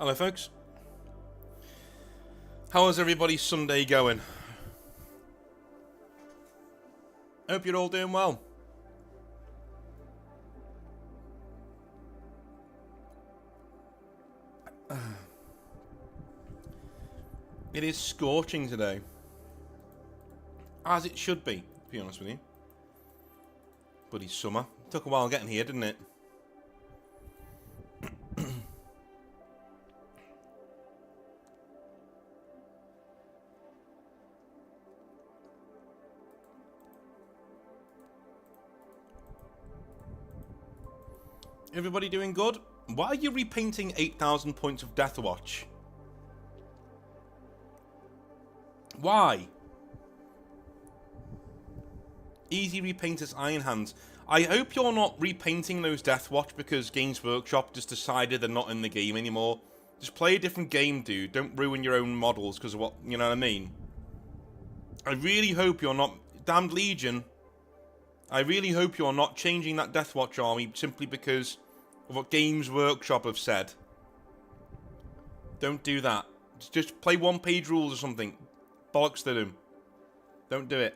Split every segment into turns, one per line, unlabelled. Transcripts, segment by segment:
Hello folks. How is everybody's Sunday going? Hope you're all doing well. It is scorching today. As it should be, to be honest with you. Bloody summer. Took a while getting here, didn't it? Everybody doing good? Why are you repainting 8,000 points of Death Watch? Why? Easy repainters, Iron Hands. I hope you're not repainting those Death Watch because Games Workshop just decided they're not in the game anymore. Just play a different game, dude. Don't ruin your own models because of what, you know what I mean? I really hope you're not... Damned Legion. I really hope you're not changing that Death Watch army simply because of what Games Workshop have said. Don't do that. Just play one-page rules or something. Bollocks to them. Don't do it.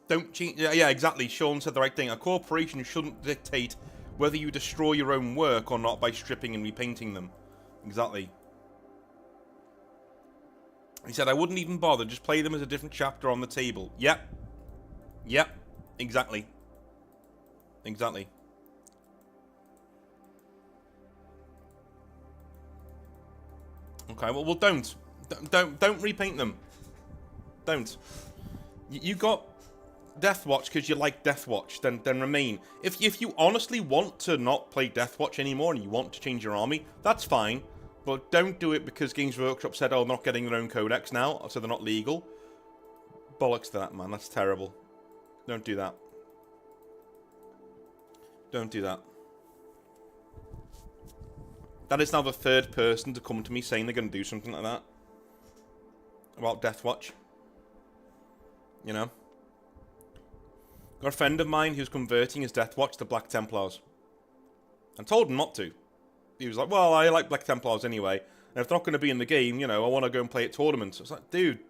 Don't change. Yeah, exactly. Sean said the right thing. A corporation shouldn't dictate whether you destroy your own work or not by stripping and repainting them. Exactly. He said, I wouldn't even bother. Just play them as a different chapter on the table. Yep. Yep. Exactly. Exactly. Okay, well don't. Don't repaint them. Don't. You got Death Watch because you like Death Watch, then remain. If you honestly want to not play Death Watch anymore and you want to change your army, that's fine. But don't do it because Games Workshop said, oh, they're not getting their own codex now, so they're not legal. Bollocks to that, man. That's terrible. Don't do that. Don't do that. That is now the third person to come to me saying they're going to do something like that. About Death Watch. You know? Got a friend of mine who's converting his Death Watch to Black Templars. I told him not to. He was like, well, I like Black Templars anyway. And if they're not going to be in the game, you know, I want to go and play at tournaments. I was like, dude,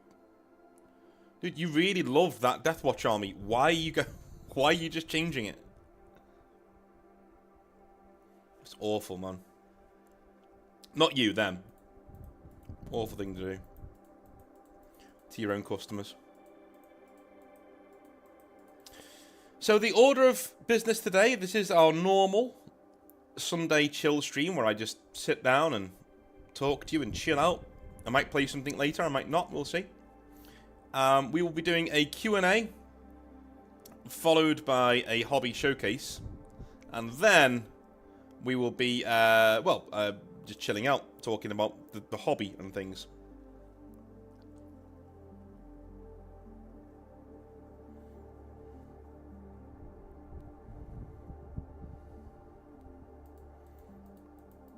you really love that Death Watch army. Why are you just changing it? It's awful, man. Not you, them. Awful thing to do. To your own customers. So the order of business today, this is our normal Sunday chill stream where I just sit down and talk to you and chill out. I might play something later, I might not, we'll see. We will be doing a Q&A, followed by a hobby showcase, and then we will be, just chilling out, talking about the hobby and things.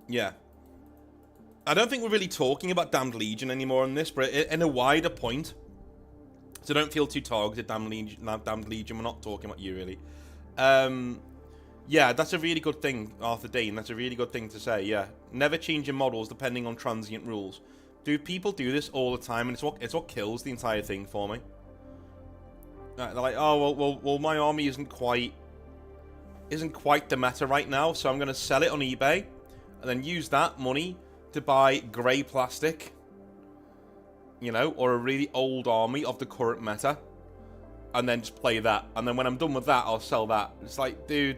Yeah. I don't think we're really talking about Damned Legion anymore on this, but in a wider point. So don't feel too targeted, Damned Legion. We're not talking about you, really. Yeah, that's a really good thing, Arthur Dane. That's a really good thing to say, yeah. Never change your models depending on transient rules. Dude, people do this all the time, and it's what kills the entire thing for me. They're like, oh, well, my army isn't quite the meta right now, so I'm going to sell it on eBay. And then use that money to buy grey plastic, you know, or a really old army of the current meta, and then just play that. And then when I'm done with that, I'll sell that. It's like, dude,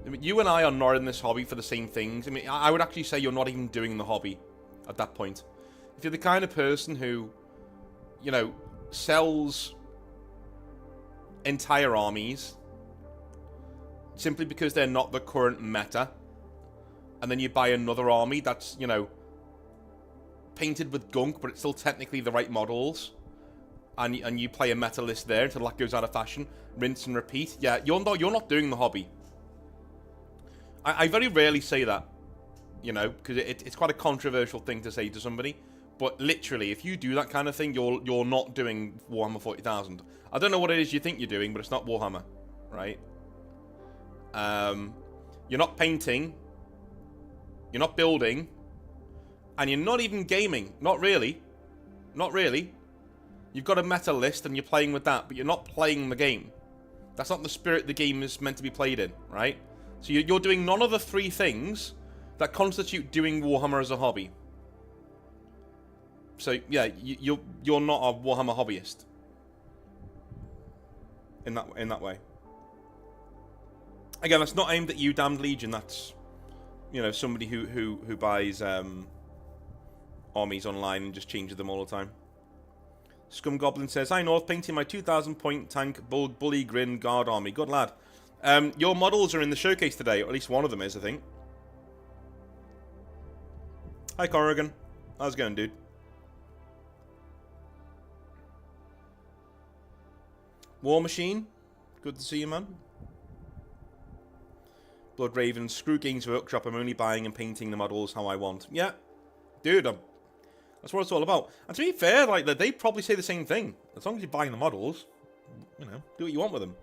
I mean, you and I are not in this hobby for the same things. I mean, I would actually say you're not even doing the hobby at that point. If you're the kind of person who, you know, sells entire armies simply because they're not the current meta, and then you buy another army that's, you know, painted with gunk, but it's still technically the right models, and you play a meta list there until that goes out of fashion, rinse and repeat. Yeah, you're not doing the hobby. I very rarely say that, you know, because it's quite a controversial thing to say to somebody. But literally, if you do that kind of thing, you're not doing Warhammer 40,000. I don't know what it is you think you're doing, but it's not Warhammer, right? You're not painting You're not building. And you're not even gaming. Not really. Not really. You've got a meta list and you're playing with that, but you're not playing the game. That's not the spirit the game is meant to be played in, right? So you're doing none of the three things that constitute doing Warhammer as a hobby. So, yeah, you're not a Warhammer hobbyist. In that way. Again, that's not aimed at you, Damned Legion. That's, you know, somebody who buys armies online and just changes them all the time. Scum Goblin says, "Hi North, painting my 2,000 point tank bully grin guard army. Good lad. Your models are in the showcase today, or at least one of them is, I think. Hi Corrigan. How's it going, dude? War Machine. Good to see you, man. Blood Raven. Screw Games Workshop. I'm only buying and painting the models how I want. Yeah. Dude, that's what it's all about. And to be fair, like, they probably say the same thing. As long as you're buying the models, you know, do what you want with them.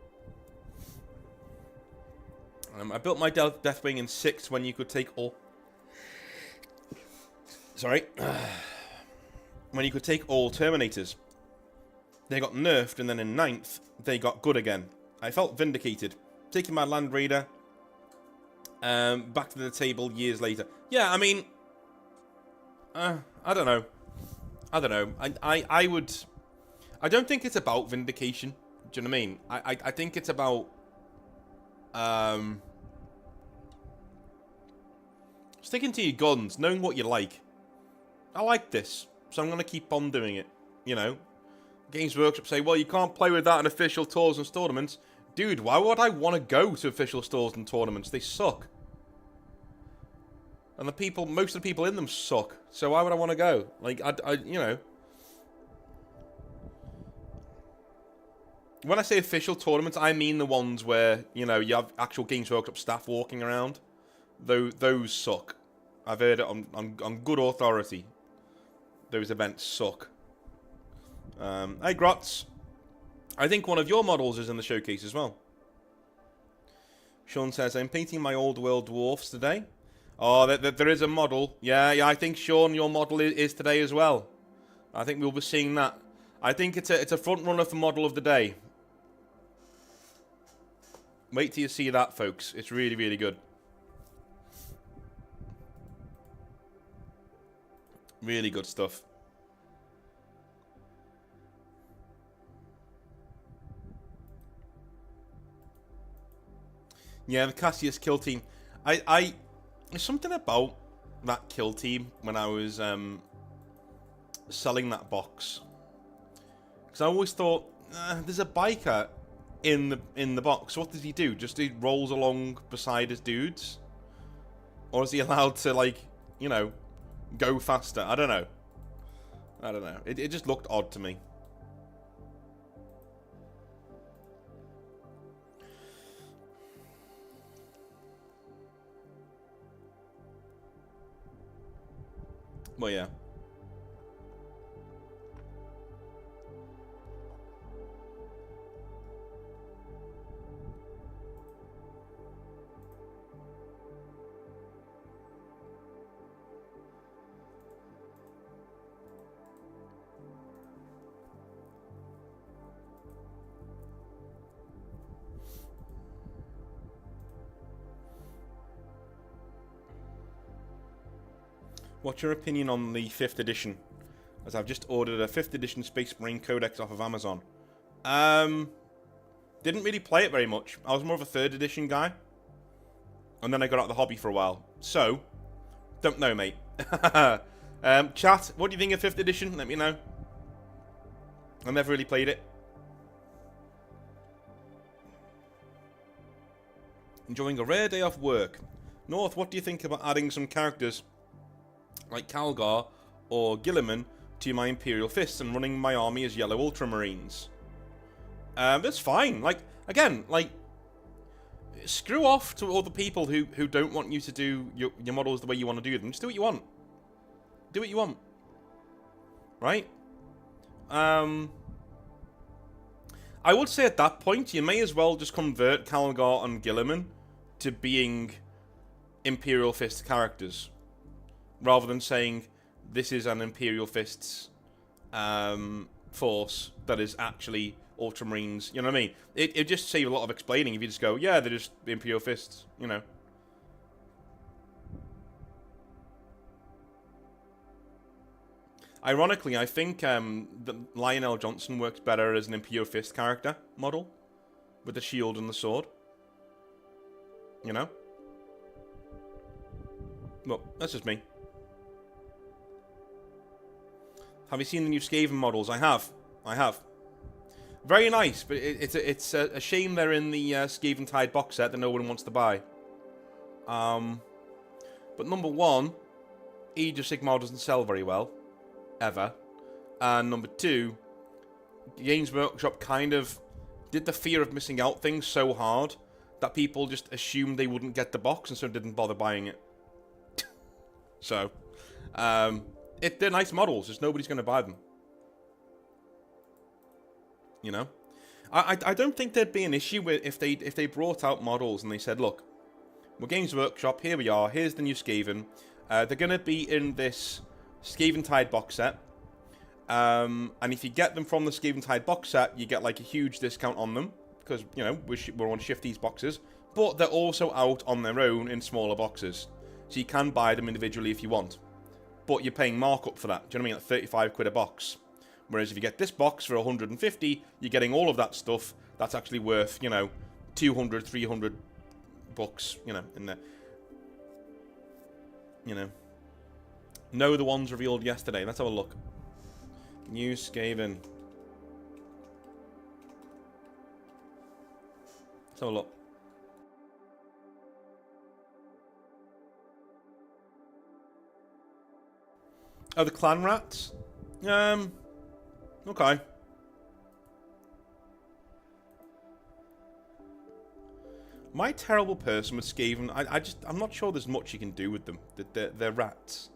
I built my Deathwing in 6 when you could take all... Sorry. When you could take all Terminators. They got nerfed, and then in 9th, they got good again. I felt vindicated. Taking my Land Raider back to the table years later. Yeah, I mean... I don't know. I don't know. I would... I don't think it's about vindication. Do you know what I mean? I think it's about... sticking to your guns, knowing what you like. I like this, so I'm going to keep on doing it. You know? Games Workshop say, well, you can't play with that in official tours and tournaments. Dude, why would I want to go to official stores and tournaments? They suck. And the people, most of the people in them suck. So why would I want to go? Like, you know. When I say official tournaments, I mean the ones where, you know, you have actual Games Workshop staff walking around. Those suck. I've heard it on good authority. Those events suck. Hey, Grotz. I think one of your models is in the showcase as well. Sean says, I'm painting my old world dwarfs today. Oh, there is a model. Yeah, I think, Sean, your model is today as well. I think we'll be seeing that. I think it's a front runner for model of the day. Wait till you see that, folks. It's really, really good. Really good stuff. Yeah, the Cassius kill team. There's something about that kill team when I was selling that box. Because I always thought, there's a biker in the box. What does he do? Just he rolls along beside his dudes? Or is he allowed to, like, you know, go faster? I don't know. I don't know. It just looked odd to me. Well, yeah. What's your opinion on the 5th edition? As I've just ordered a 5th edition Space Marine Codex off of Amazon. Didn't really play it very much. I was more of a 3rd edition guy. And then I got out of the hobby for a while. So, don't know, mate. Chat, what do you think of 5th edition? Let me know. I never really played it. Enjoying a rare day off work. North, what do you think about adding some characters like Calgar or Gilliman to my Imperial Fists and running my army as Yellow Ultramarines? That's fine. Like, again, like, screw off to all the people who don't want you to do your models the way you want to do them. Just do what you want. Do what you want. Right? I would say at that point, you may as well just convert Calgar and Gilliman to being Imperial Fist characters. rather than saying this is an Imperial Fists force that is actually Ultramarines. You know what I mean? It just save a lot of explaining if you just go, yeah, they're just Imperial Fists. You know. Ironically, I think that Lionel Johnson works better as an Imperial Fist character model with the shield and the sword. You know? Well, that's just me. Have you seen the new Skaven models? I have. Very nice, but it's a shame they're in the Skaven Tide box set that no one wants to buy. But number one, Age of Sigmar doesn't sell very well. Ever. And number two, Games Workshop kind of did the fear of missing out thing so hard that people just assumed they wouldn't get the box and so didn't bother buying it. So, they're nice models, just nobody's going to buy them. You know? I don't think there'd be an issue with if they brought out models and they said, look, we're Games Workshop, here we are, here's the new Skaven. They're going to be in this Skaven Tide box set. And if you get them from the Skaven Tide box set, you get like a huge discount on them. Because, you know, we're on shift these boxes. But they're also out on their own in smaller boxes. So you can buy them individually if you want. But you're paying markup for that. Do you know what I mean? Like 35 quid a box. Whereas if you get this box for 150, you're getting all of that stuff. That's actually worth, you know, 200, 300 bucks, you know, in there. You know. No, the ones revealed yesterday. Let's have a look. New Skaven. Let's have a look. Oh, the clan rats? Okay. Am I a terrible person with Skaven? I'm not sure there's much you can do with them. They're rats.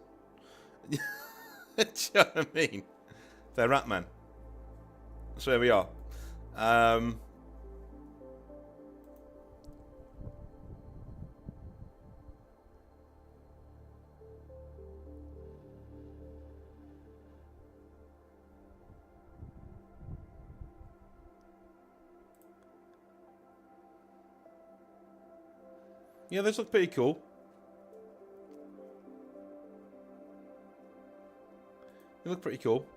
Do you know what I mean? They're rat men. So there we are. Yeah, those look pretty cool. They look pretty cool.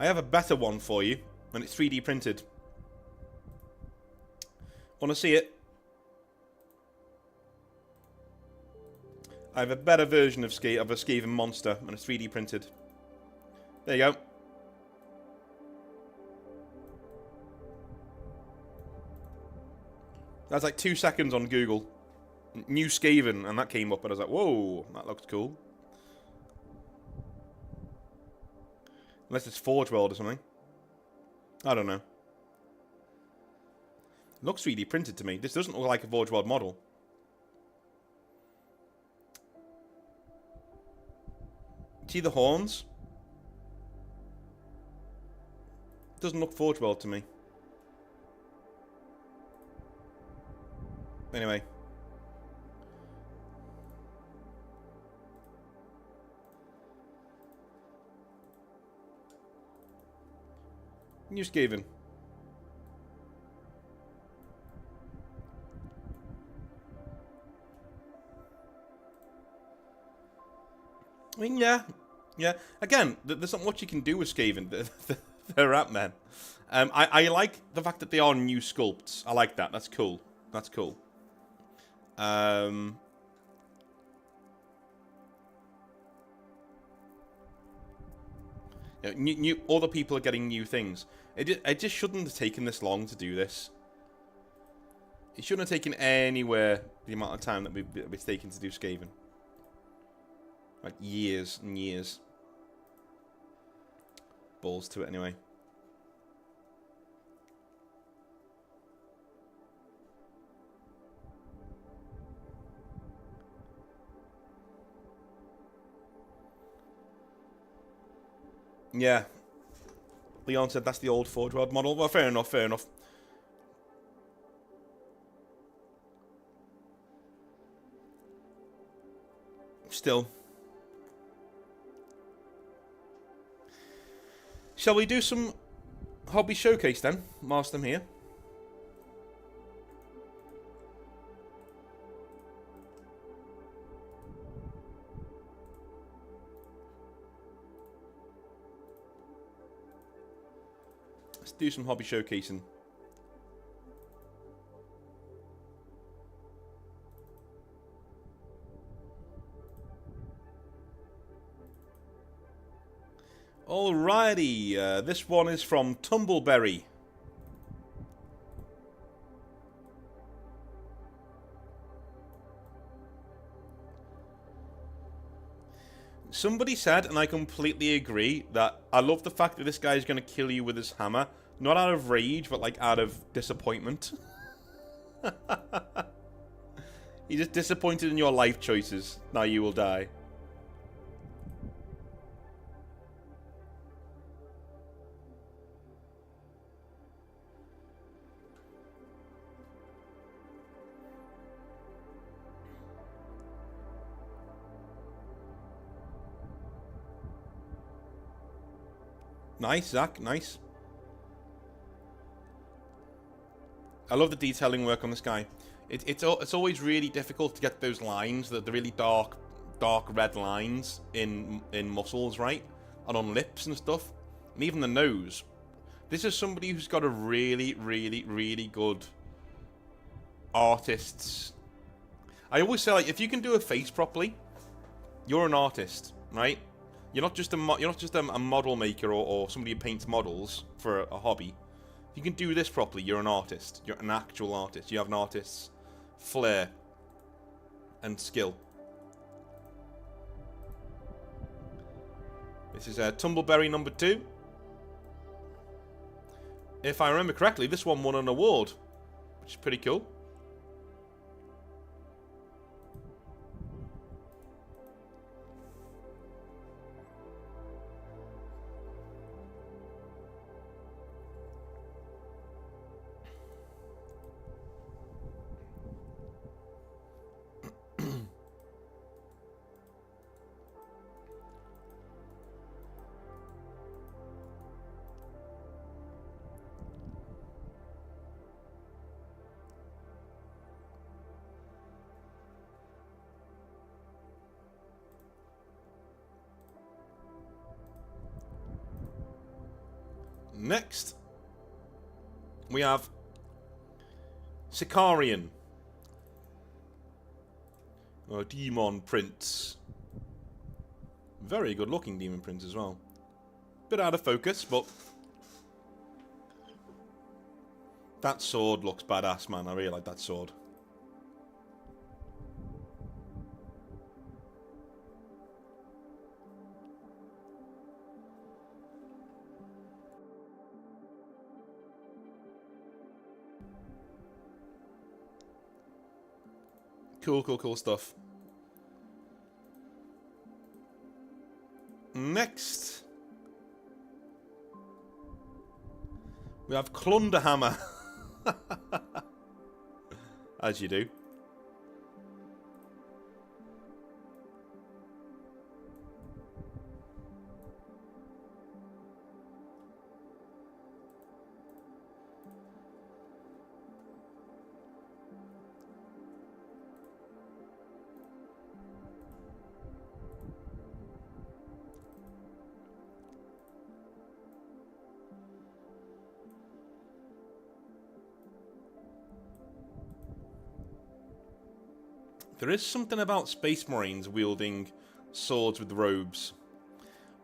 I have a better one for you, and it's 3D printed. Want to see it? I have a better version of a Skaven monster, and it's 3D printed. There you go. That's like 2 seconds on Google. New Skaven, and that came up, and I was like, whoa, that looks cool. Unless it's Forge World or something. I don't know. It looks 3D printed to me. This doesn't look like a Forge World model. See the horns? Doesn't look Forge World to me. Anyway. New Skaven. I mean, yeah. Yeah. Again, there's not much you can do with Skaven. They're rat men. I like the fact that they are new sculpts. I like that. That's cool. That's cool. You know, other people are getting new things. It just shouldn't have taken this long to do this. It shouldn't have taken anywhere the amount of time that it's taken to do Skaven. Like years and years. Balls to it anyway. Yeah. Leon said that's the old Forge World model. Well, fair enough, fair enough. Still. Shall we do some hobby showcase then, whilst I'm here? Let's do some hobby showcasing. Alrighty, this one is from Tumbleberry. Somebody said, and I completely agree, that I love the fact that this guy is going to kill you with his hammer. Not out of rage, but like out of disappointment. You're just disappointed in your life choices. Now you will die. Nice, Zach. Nice. I love the detailing work on this guy. It's always really difficult to get those lines, the really dark red lines in muscles, right? And on lips and stuff. And even the nose. This is somebody who's got a really, really, really good artist's... I always say, like, if you can do a face properly, you're an artist, right? You're not just a model maker or somebody who paints models for a hobby. If you can do this properly, you're an artist. You're an actual artist. You have an artist's flair and skill. This is Tumbleberry number 2. If I remember correctly, this one won an award, which is pretty cool. Next, we have Sicarian. Demon Prince. Very good looking Demon Prince as well. Bit out of focus, but that sword looks badass, man. I really like that sword. Cool stuff. Next, we have Clunderhammer. As you do. There is something about Space Marines wielding swords with robes.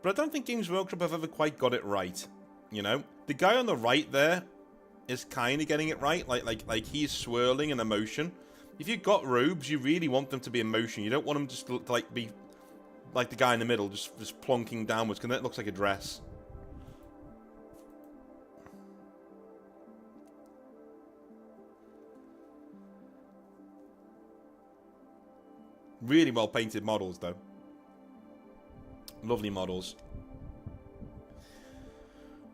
But I don't think Games Workshop have ever quite got it right. You know? The guy on the right there is kind of getting it right. Like he's swirling in emotion. If you've got robes, you really want them to be in motion. You don't want them just to like be like the guy in the middle, just plonking downwards, because that looks like a dress. Really well painted models, though. Lovely models.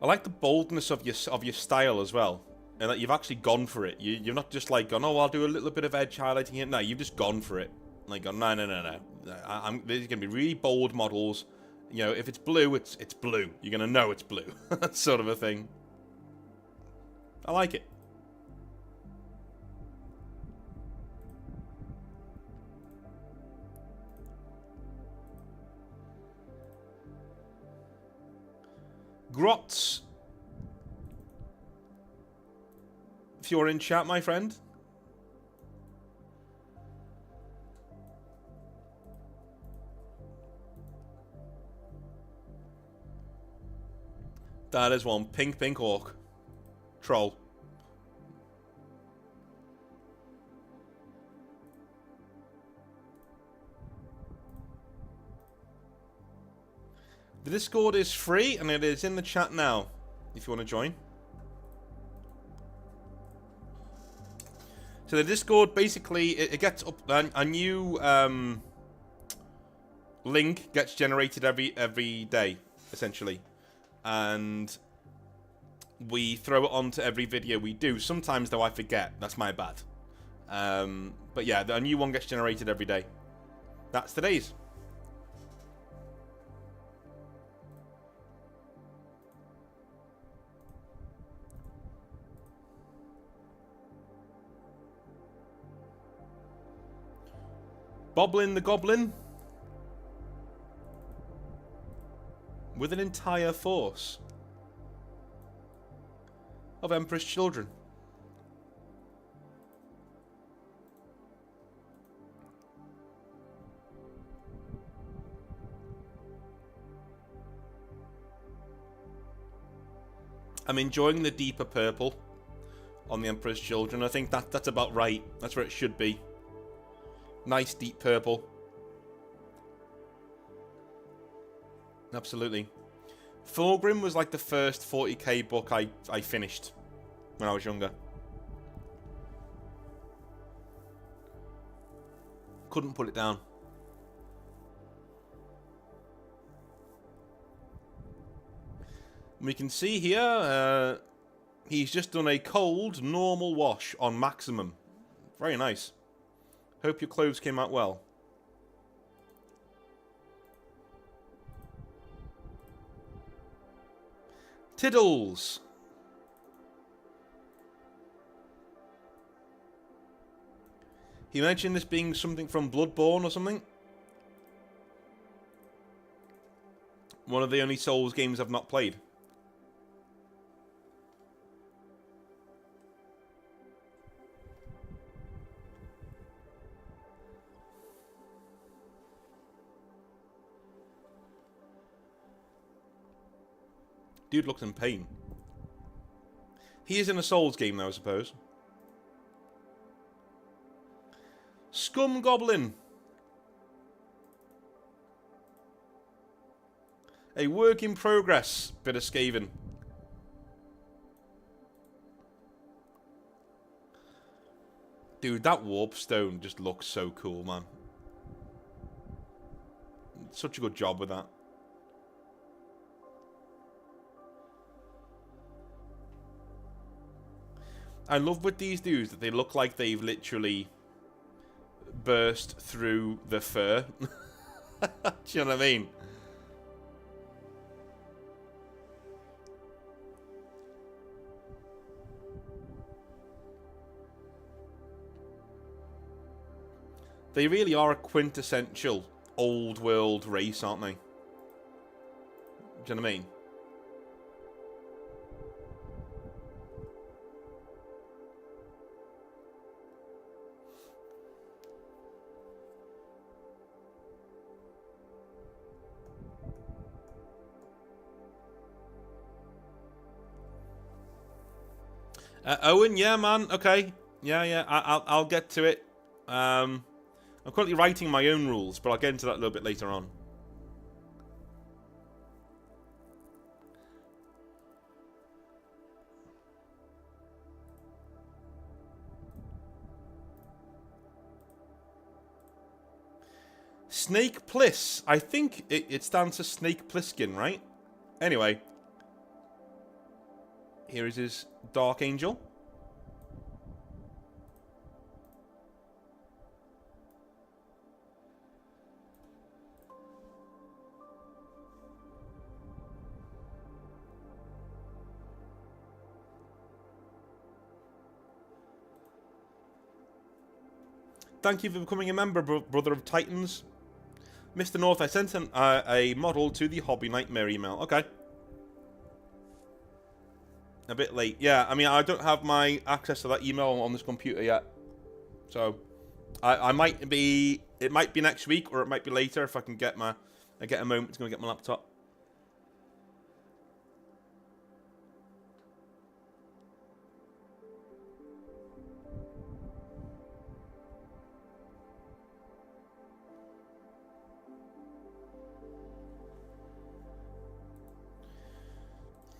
I like the boldness of your style as well, and that you've actually gone for it. You're not just like gone, oh, I'll do a little bit of edge highlighting here. No, you've just gone for it. Like, no. There's going to be really bold models. You know, if it's blue, it's blue. You're going to know it's blue. Sort of a thing. I like it. Grots. If you're in chat, my friend. That is one. Pink orc. Troll. The Discord is free, and it is in the chat now, if you want to join. So the Discord, basically, it gets up... A new link gets generated every day, essentially. And we throw it onto every video we do. Sometimes, though, I forget. That's my bad. But yeah, a new one gets generated every day. That's today's. Boblin the Goblin. With an entire force of Emperor's children. I'm enjoying the deeper purple on the Emperor's children. I think that's about right. That's where it should be. Nice deep purple. Absolutely. Thorgrim was like the first 40k book I finished when I was younger. Couldn't put it down. We can see here, he's just done a cold, normal wash on maximum. Very nice. Hope your clothes came out well. Tiddles. He mentioned this being something from Bloodborne or something. One of the only Souls games I've not played. Dude looks in pain. He is in a Souls game though, I suppose. Scum Goblin. A work in progress. Bit of Skaven. Dude, that warp stone just looks so cool, man. Such a good job with that. I love with these dudes that they look like they've literally burst through the fur. Do you know what I mean? They really are a quintessential old world race, aren't they? Do you know what I mean? Owen, yeah, man. Okay, yeah. I'll get to it. I'm currently writing my own rules, but I'll get into that a little bit later on. Snake Pliss. I think it stands for Snake Plissken, right? Anyway. Here is his Dark Angel. Thank you for becoming a member, Brother of Titans. Mr. North, I sent a model to the Hobby Nightmare email. Okay. A bit late. Yeah, I mean, I don't have my access to that email on this computer yet. So, I might be... It might be next week, or it might be later if I can get my... I get a moment to go get my laptop.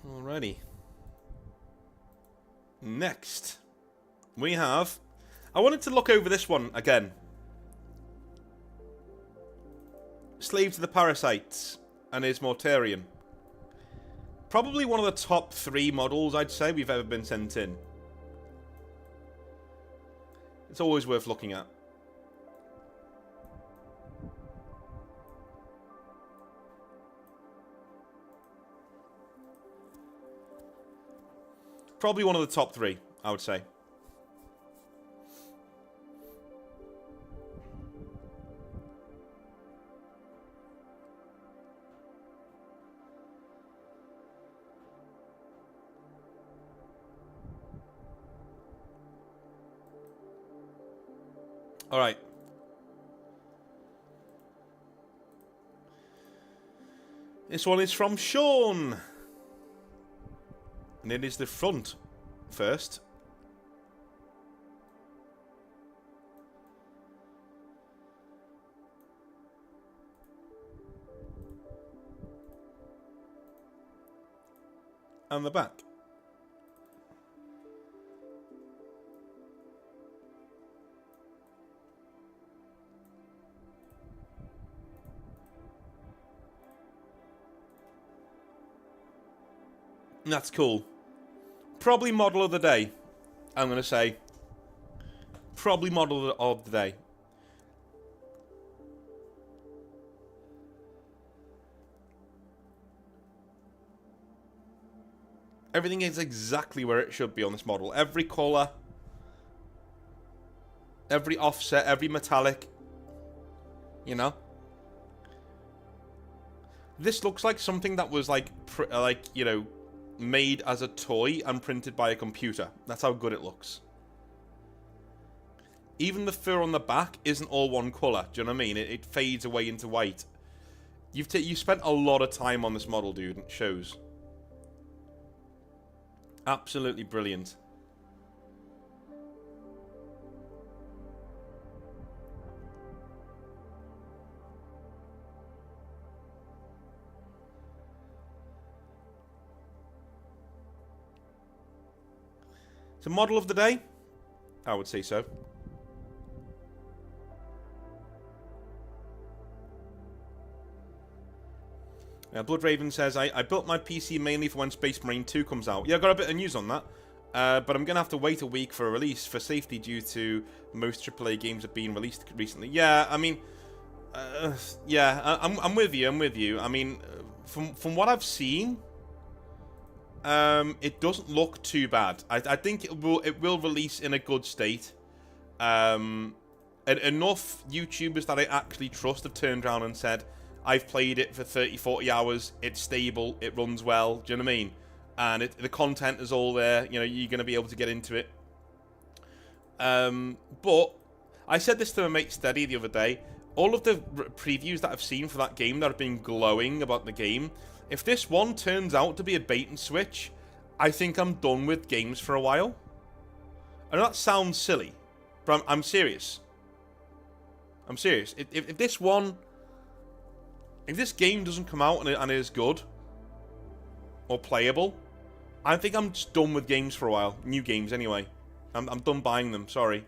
Alrighty. Next, we have... I wanted to look over this one again. Slave to the Parasites and his Mortarion. Probably one of the top 3 models, I'd say, we've ever been sent in. It's always worth looking at. Probably one of the top 3, I would say. Alright. This one is from Sean. And it is the front first. And the back. That's cool. Probably model of the day, I'm going to say. Probably model of the day. Everything is exactly where it should be on this model. Every colour, every offset, every metallic. You know? This looks like something that was like you know, made as a toy and printed by a computer. That's how good it looks. Even the fur on the back isn't all one colour. Do you know what I mean? It fades away into white. You spent a lot of time on this model, dude. It shows. Absolutely brilliant. It's a model of the day? I would say so. Blood Raven says, I built my PC mainly for when Space Marine 2 comes out. Yeah, I got a bit of news on that. But I'm going to have to wait a week for a release for safety due to most AAA games have been released recently. Yeah, I mean... yeah, I'm with you, I'm with you. I mean, from what I've seen... it doesn't look too bad. I think it will release in a good state. And enough YouTubers that I actually trust have turned around and said, I've played it for 30, 40 hours, it's stable, it runs well, do you know what I mean? And the content is all there, you know, you're going to be able to get into it. But, I said this to my mate Steady the other day, all of the previews that I've seen for that game that have been glowing about the game, if this one turns out to be a bait and switch, I think I'm done with games for a while. I know that sounds silly, but I'm serious. I'm serious. If this one... If this game doesn't come out and is good, or playable, I think I'm just done with games for a while. New games, anyway. I'm done buying them, sorry.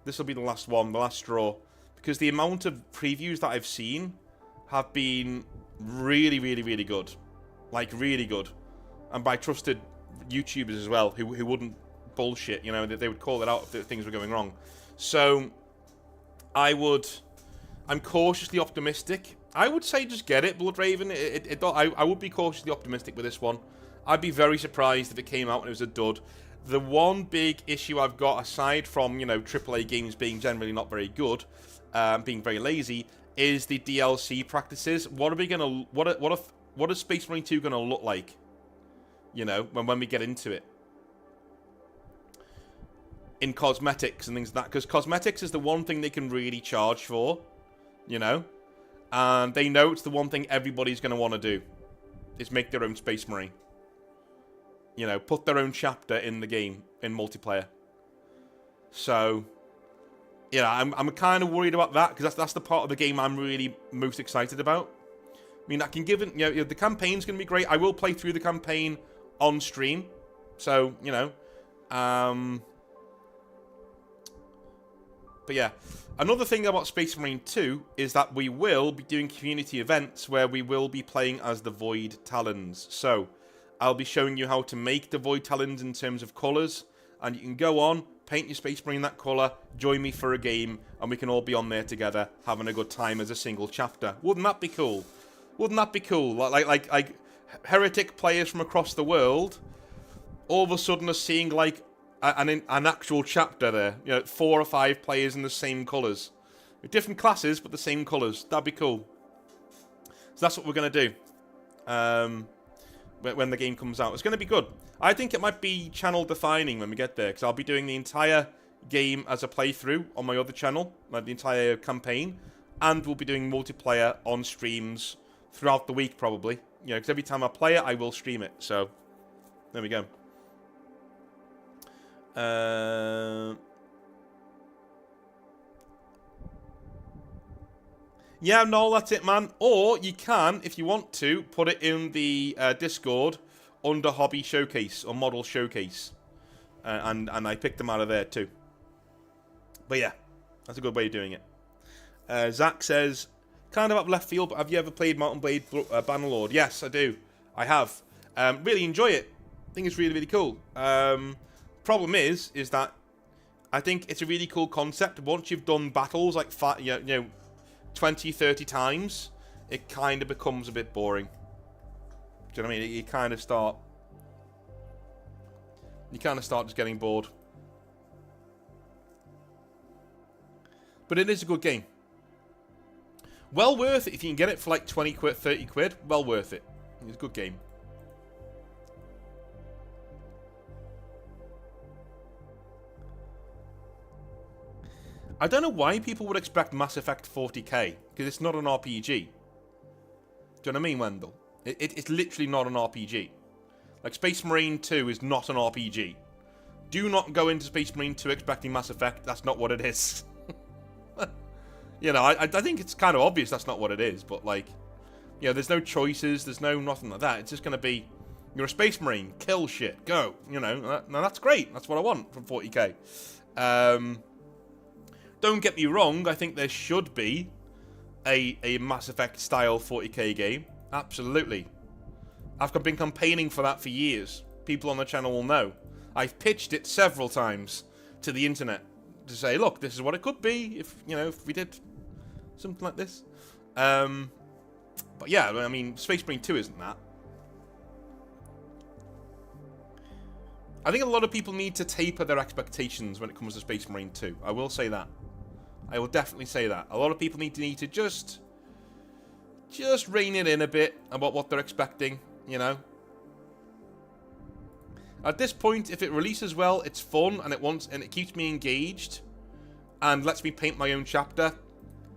This will be the last one, the last straw. Because the amount of previews that I've seen have been really, really, really good. Like, really good. And by trusted YouTubers as well, who wouldn't bullshit, you know, that they would call it out if things were going wrong. So, I'm cautiously optimistic. I would say just get it, Blood Raven. I would be cautiously optimistic with this one. I'd be very surprised if it came out and it was a dud. The one big issue I've got, aside from, you know, AAA games being generally not very good, being very lazy, is the DLC practices. What are we gonna, what is Space Marine 2 gonna look like? You know, when we get into it. In cosmetics and things like that, because cosmetics is the one thing they can really charge for, you know? And they know it's the one thing everybody's gonna want to do, is make their own Space Marine. You know, put their own chapter in the game, in multiplayer. So, yeah, I'm kind of worried about that, because that's the part of the game I'm really most excited about. I mean, I can give it, you know, the campaign's going to be great. I will play through the campaign on stream. So, you know, but yeah, another thing about Space Marine 2 is that we will be doing community events where we will be playing as the Void Talons. So, I'll be showing you how to make the Void Talons in terms of colours, and you can go on, paint your Space Marine that colour, join me for a game, and we can all be on there together, having a good time as a single chapter. Wouldn't that be cool? Wouldn't that be cool? Like heretic players from across the world, all of a sudden are seeing, like, an actual chapter there. You know, 4 or 5 players in the same colours. With different classes, but the same colours. That'd be cool. So that's what we're going to do. When the game comes out. It's going to be good. I think it might be channel defining when we get there, because I'll be doing the entire game as a playthrough on my other channel, like the entire campaign, and we'll be doing multiplayer on streams throughout the week, probably. You know, because every time I play it, I will stream it. So, there we go. Yeah, no, that's it, man. Or you can, if you want to, put it in the Discord under Hobby Showcase or Model Showcase. And I picked them out of there too. But yeah, that's a good way of doing it. Zach says, kind of up left field, but have you ever played Mountain Blade Bannerlord? Yes, I do. I have. Really enjoy it. I think it's really, really cool. Problem is that I think it's a really cool concept. Once you've done battles like 20, 30 times, it kind of becomes a bit boring. Do you know what I mean? You kind of start just getting bored. But it is a good game. Well worth it if you can get it for like 20 quid, 30 quid. Well worth it. It's a good game. I don't know why people would expect Mass Effect 40k, because it's not an RPG. Do you know what I mean, Wendell? It's literally not an RPG. Like, Space Marine 2 is not an RPG. Do not go into Space Marine 2 expecting Mass Effect. That's not what it is. You know, I think it's kind of obvious that's not what it is, but, like, you know, there's no choices, there's no nothing like that. It's just going to be, you're a Space Marine, kill shit, go. You know, now that's great. That's what I want from 40k. Don't get me wrong, I think there should be a Mass Effect style 40k game. Absolutely. I've been campaigning for that for years. People on the channel will know. I've pitched it several times to the internet to say, look, this is what it could be if, you know, if we did something like this. But yeah, I mean, Space Marine 2 isn't that. I think a lot of people need to taper their expectations when it comes to Space Marine 2. I will say that. I will definitely say that. A lot of people need to just rein it in a bit about what they're expecting, you know. At this point, if it releases well, it's fun and it keeps me engaged and lets me paint my own chapter,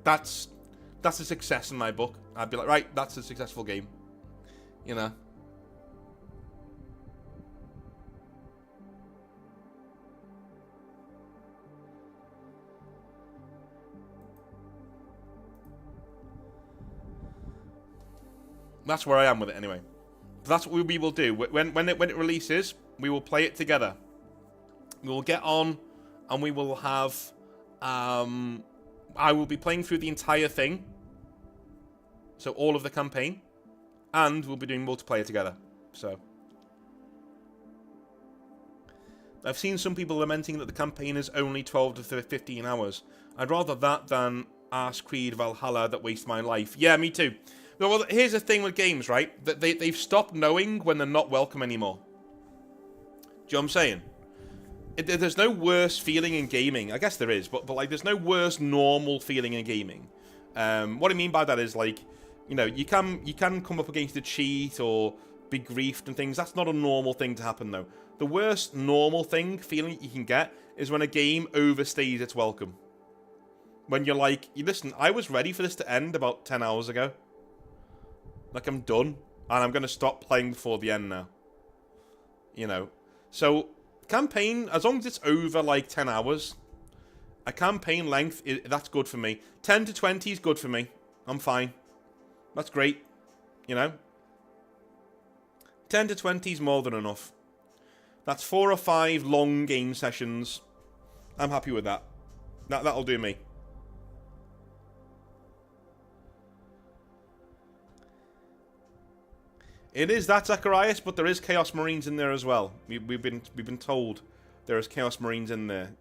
that's a success in my book. I'd be like, right, that's a successful game. You know. That's where I am with it anyway. But that's what we will do. When it releases, we will play it together. We will get on and we will have... I will be playing through the entire thing. So all of the campaign. And we'll be doing multiplayer together. So... I've seen some people lamenting that the campaign is only 12 to 15 hours. I'd rather that than Arse Creed Valhalla that waste my life. Yeah, me too. Well, here's the thing with games, right? That they've stopped knowing when they're not welcome anymore. Do you know what I'm saying? There's no worse feeling in gaming. I guess there is, but like there's no worse normal feeling in gaming. What I mean by that is like, you know, you can come up against a cheat or be griefed and things. That's not a normal thing to happen though. The worst normal feeling you can get is when a game overstays its welcome. When you're like, listen, I was ready for this to end about 10 hours ago. Like, I'm done. And I'm going to stop playing before the end now. You know. So, campaign, as long as it's over, like, 10 hours, a campaign length, that's good for me. 10 to 20 is good for me. I'm fine. That's great. You know. 10 to 20 is more than enough. That's 4 or 5 long game sessions. I'm happy with that. That'll do me. It is that, Zacharias, but there is Chaos Marines in there as well. We've been told there is Chaos Marines in there.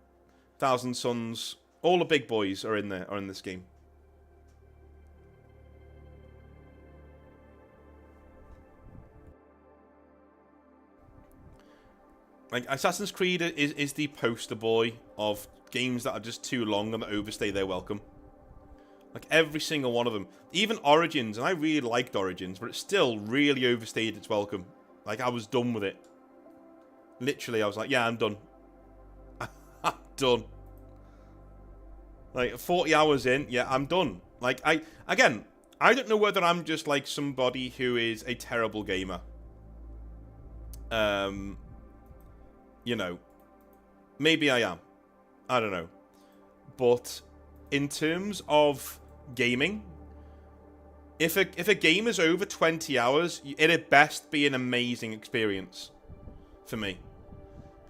Thousand Suns, all the big boys are in there, are in this game. Like, Assassin's Creed is the poster boy of games that are just too long and that overstay their welcome. Like, every single one of them. Even Origins, and I really liked Origins, but it still really overstayed its welcome. Like, I was done with it. Literally, I was like, yeah, I'm done. I'm done. Like, 40 hours in, yeah, I'm done. Like, I don't know whether I'm just, like, somebody who is a terrible gamer. You know. Maybe I am. I don't know. But in terms of gaming, if a game is over 20 hours, it'd best be an amazing experience for me.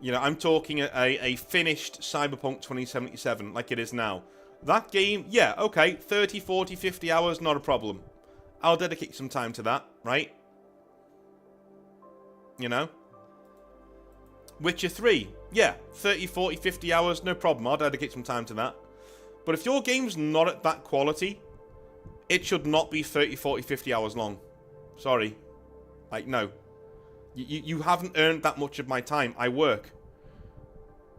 You know, I'm talking a finished Cyberpunk 2077 like it is now. That game, yeah, okay, 30, 40, 50 hours, not a problem. I'll dedicate some time to that, right? You know? Witcher 3, yeah, 30, 40, 50 hours, no problem. I'll dedicate some time to that. But if your game's not at that quality, it should not be 30, 40, 50 hours long. Sorry. Like, no. You haven't earned that much of my time. I work.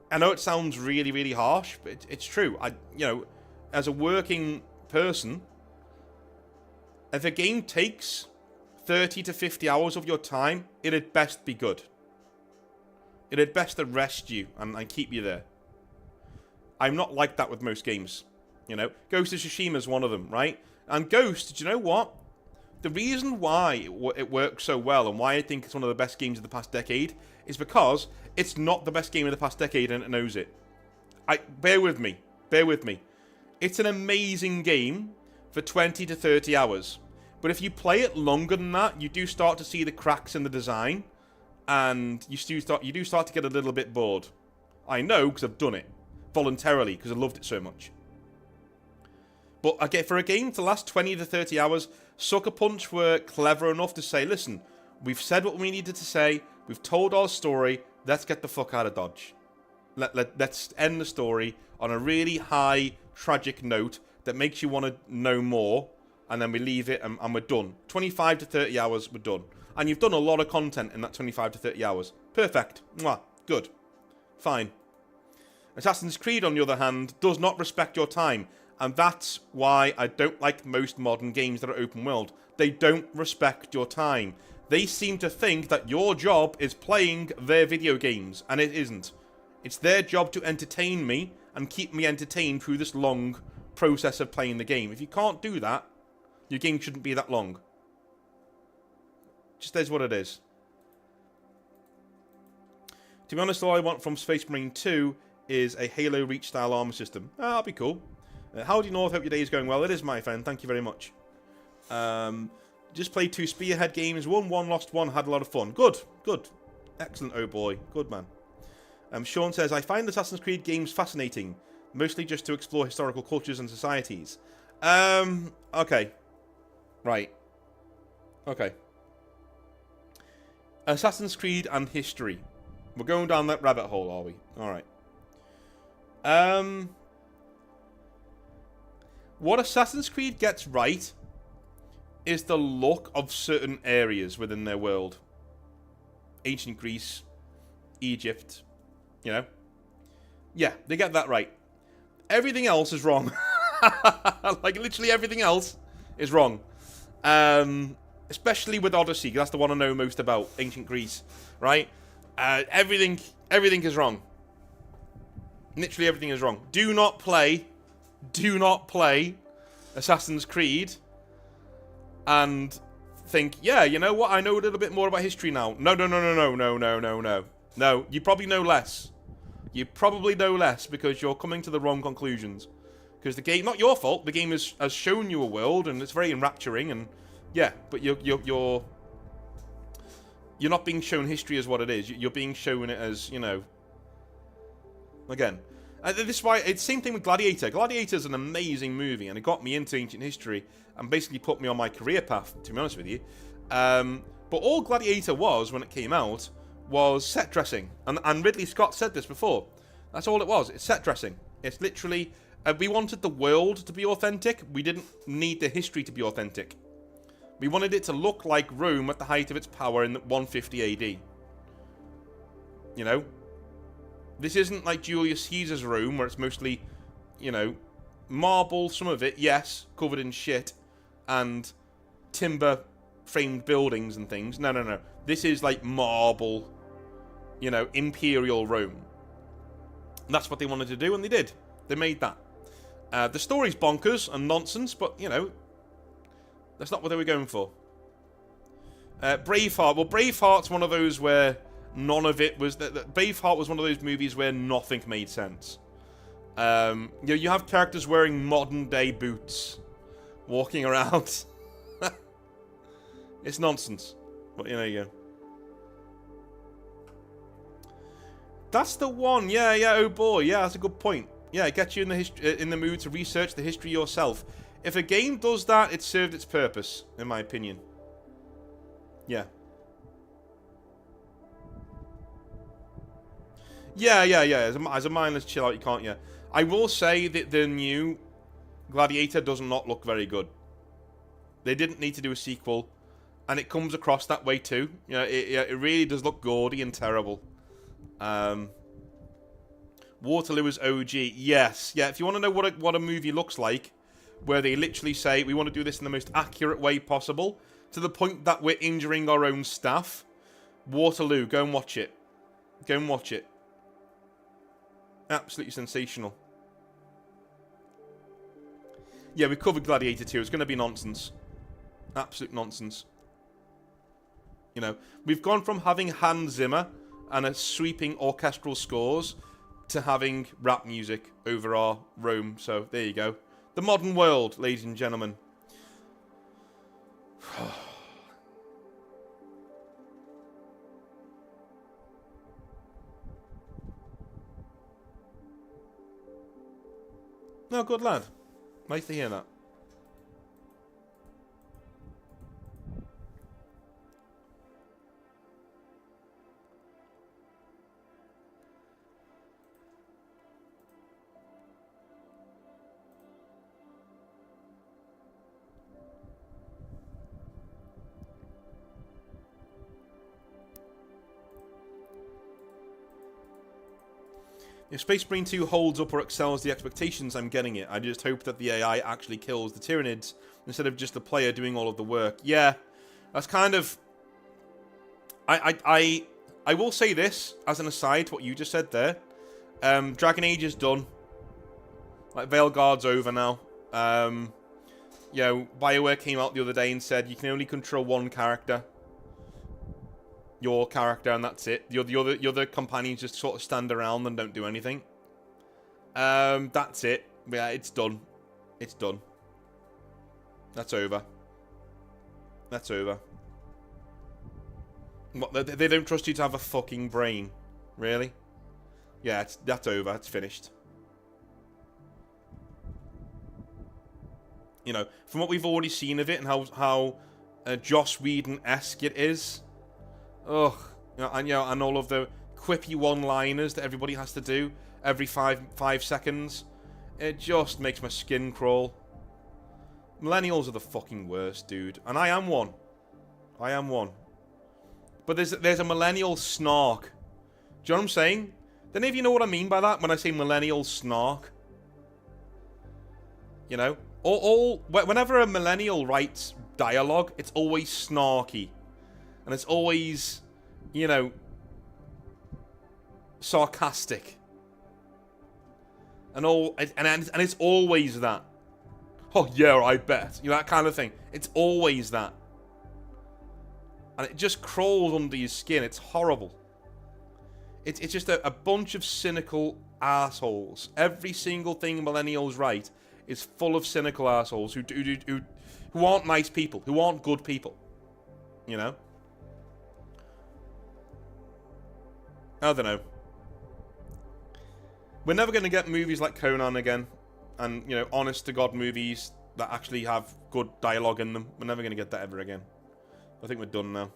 I know it sounds really, really harsh, but it's true. You know, as a working person, if a game takes 30 to 50 hours of your time, it'd best be good. It'd best arrest you and keep you there. I'm not like that with most games. You know, Ghost of Tsushima is one of them, right? And Ghost, do you know what? The reason why it works so well and why I think it's one of the best games of the past decade is because it's not the best game of the past decade and it knows it. Bear with me. Bear with me. It's an amazing game for 20 to 30 hours. But if you play it longer than that, you do start to see the cracks in the design. And you do start to get a little bit bored. I know, because I've done it. Voluntarily, because I loved it so much. But again, for a game to last 20 to 30 hours, Sucker Punch were clever enough to say, listen, we've said what we needed to say, we've told our story, let's get the fuck out of Dodge. Let's end the story on a really high, tragic note that makes you want to know more, and then we leave it and we're done. 25 to 30 hours, we're done. And you've done a lot of content in that 25 to 30 hours. Perfect. Mwah. Good. Fine. Assassin's Creed, on the other hand, does not respect your time. And that's why I don't like most modern games that are open world. They don't respect your time. They seem to think that your job is playing their video games, and it isn't. It's their job to entertain me and keep me entertained through this long process of playing the game. If you can't do that, your game shouldn't be that long. Just is what it is. To be honest, all I want from Space Marine 2 is a Halo Reach style armor system. That'll be cool. Howdy North, hope your day is going well. It is, my friend. Thank you very much. Just played 2 Spearhead games. Won 1, lost 1. Had a lot of fun. Good. Good. Excellent, oh boy. Good, man. Sean says, I find Assassin's Creed games fascinating. Mostly just to explore historical cultures and societies. Okay. Right. Okay. Assassin's Creed and history. We're going down that rabbit hole, are we? Alright. What Assassin's Creed gets right is the look of certain areas within their world. Ancient Greece, Egypt, you know. Yeah, they get that right. Everything else is wrong. Like, literally everything else is wrong. Especially with Odyssey, 'cause that's the one I know most about, ancient Greece, right? Everything is wrong. Literally everything is wrong. Do not play Assassin's Creed and think, yeah, you know what, I know a little bit more about history now. No. No, you probably know less. You probably know less because you're coming to the wrong conclusions. Because the game, not your fault, the game has shown you a world and it's very enrapturing and yeah, but you're not being shown history as what it is. You're being shown it as, you know, again. This is why, it's the same thing with Gladiator. Gladiator's an amazing movie and it got me into ancient history and basically put me on my career path, to be honest with you. But all Gladiator was, when it came out, was set dressing. And Ridley Scott said this before. That's all it was. It's set dressing. It's literally, we wanted the world to be authentic. We didn't need the history to be authentic. We wanted it to look like Rome at the height of its power in 150 AD. You know? This isn't like Julius Caesar's Rome, where it's mostly, you know, marble, some of it, yes, covered in shit, and timber-framed buildings and things. No. This is like marble, you know, Imperial Rome. And that's what they wanted to do, and they did. They made that. The story's bonkers and nonsense, but, you know, that's not what they were going for. Braveheart. Well, Braveheart's one of those where none of it was... Braveheart was one of those movies where nothing made sense. You know, you have characters wearing modern-day boots, walking around. It's nonsense. But, you know, you go. That's the one. Yeah, oh boy. Yeah, that's a good point. Yeah, it gets you in the mood to research the history yourself. If a game does that, it served its purpose, in my opinion. Yeah. Yeah. As a mindless chill out, you can't, yeah. I will say that the new Gladiator does not look very good. They didn't need to do a sequel, and it comes across that way too. You know, it really does look gaudy and terrible. Waterloo is OG. Yes. Yeah, if you want to know what a movie looks like, where they literally say, we want to do this in the most accurate way possible, to the point that we're injuring our own staff, Waterloo, go and watch it. Go and watch it. Absolutely sensational. Yeah, we covered Gladiator 2. It's going to be nonsense. Absolute nonsense. You know, we've gone from having Hans Zimmer and a sweeping orchestral scores to having rap music over our Rome. So, there you go. The modern world, ladies and gentlemen. No, good lad. Nice to hear that. If Space Marine 2 holds up or excels the expectations, I'm getting it. I just hope that the AI actually kills the Tyranids instead of just the player doing all of the work. Yeah, that's kind of... I will say this, as an aside to what you just said there. Dragon Age is done. Like, Veilguard's over now. You know, BioWare came out the other day and said you can only control one character. Your character, and that's it. The other companions just sort of stand around and don't do anything. That's it. Yeah, it's done. It's done. That's over. That's over. What, they don't trust you to have a fucking brain? Really? Yeah, that's over. It's finished. You know, from what we've already seen of it and how Joss Whedon-esque it is. Ugh, you know, and all of the quippy one-liners that everybody has to do every five seconds. It just makes my skin crawl. Millennials are the fucking worst, dude, and I am one. I am one. But there's a millennial snark. Do you know what I'm saying? Don't know if you know what I mean by that when I say millennial snark. You know? Whenever a millennial writes dialogue, it's always snarky. And it's always, you know, sarcastic. And it's always that. Oh, yeah, I bet. You know, that kind of thing. It's always that. And it just crawls under your skin. It's horrible. It's just a bunch of cynical assholes. Every single thing millennials write is full of cynical assholes who aren't nice people, who aren't good people. You know? I don't know. We're never going to get movies like Conan again. And, you know, honest-to-God movies that actually have good dialogue in them. We're never going to get that ever again. I think we're done now.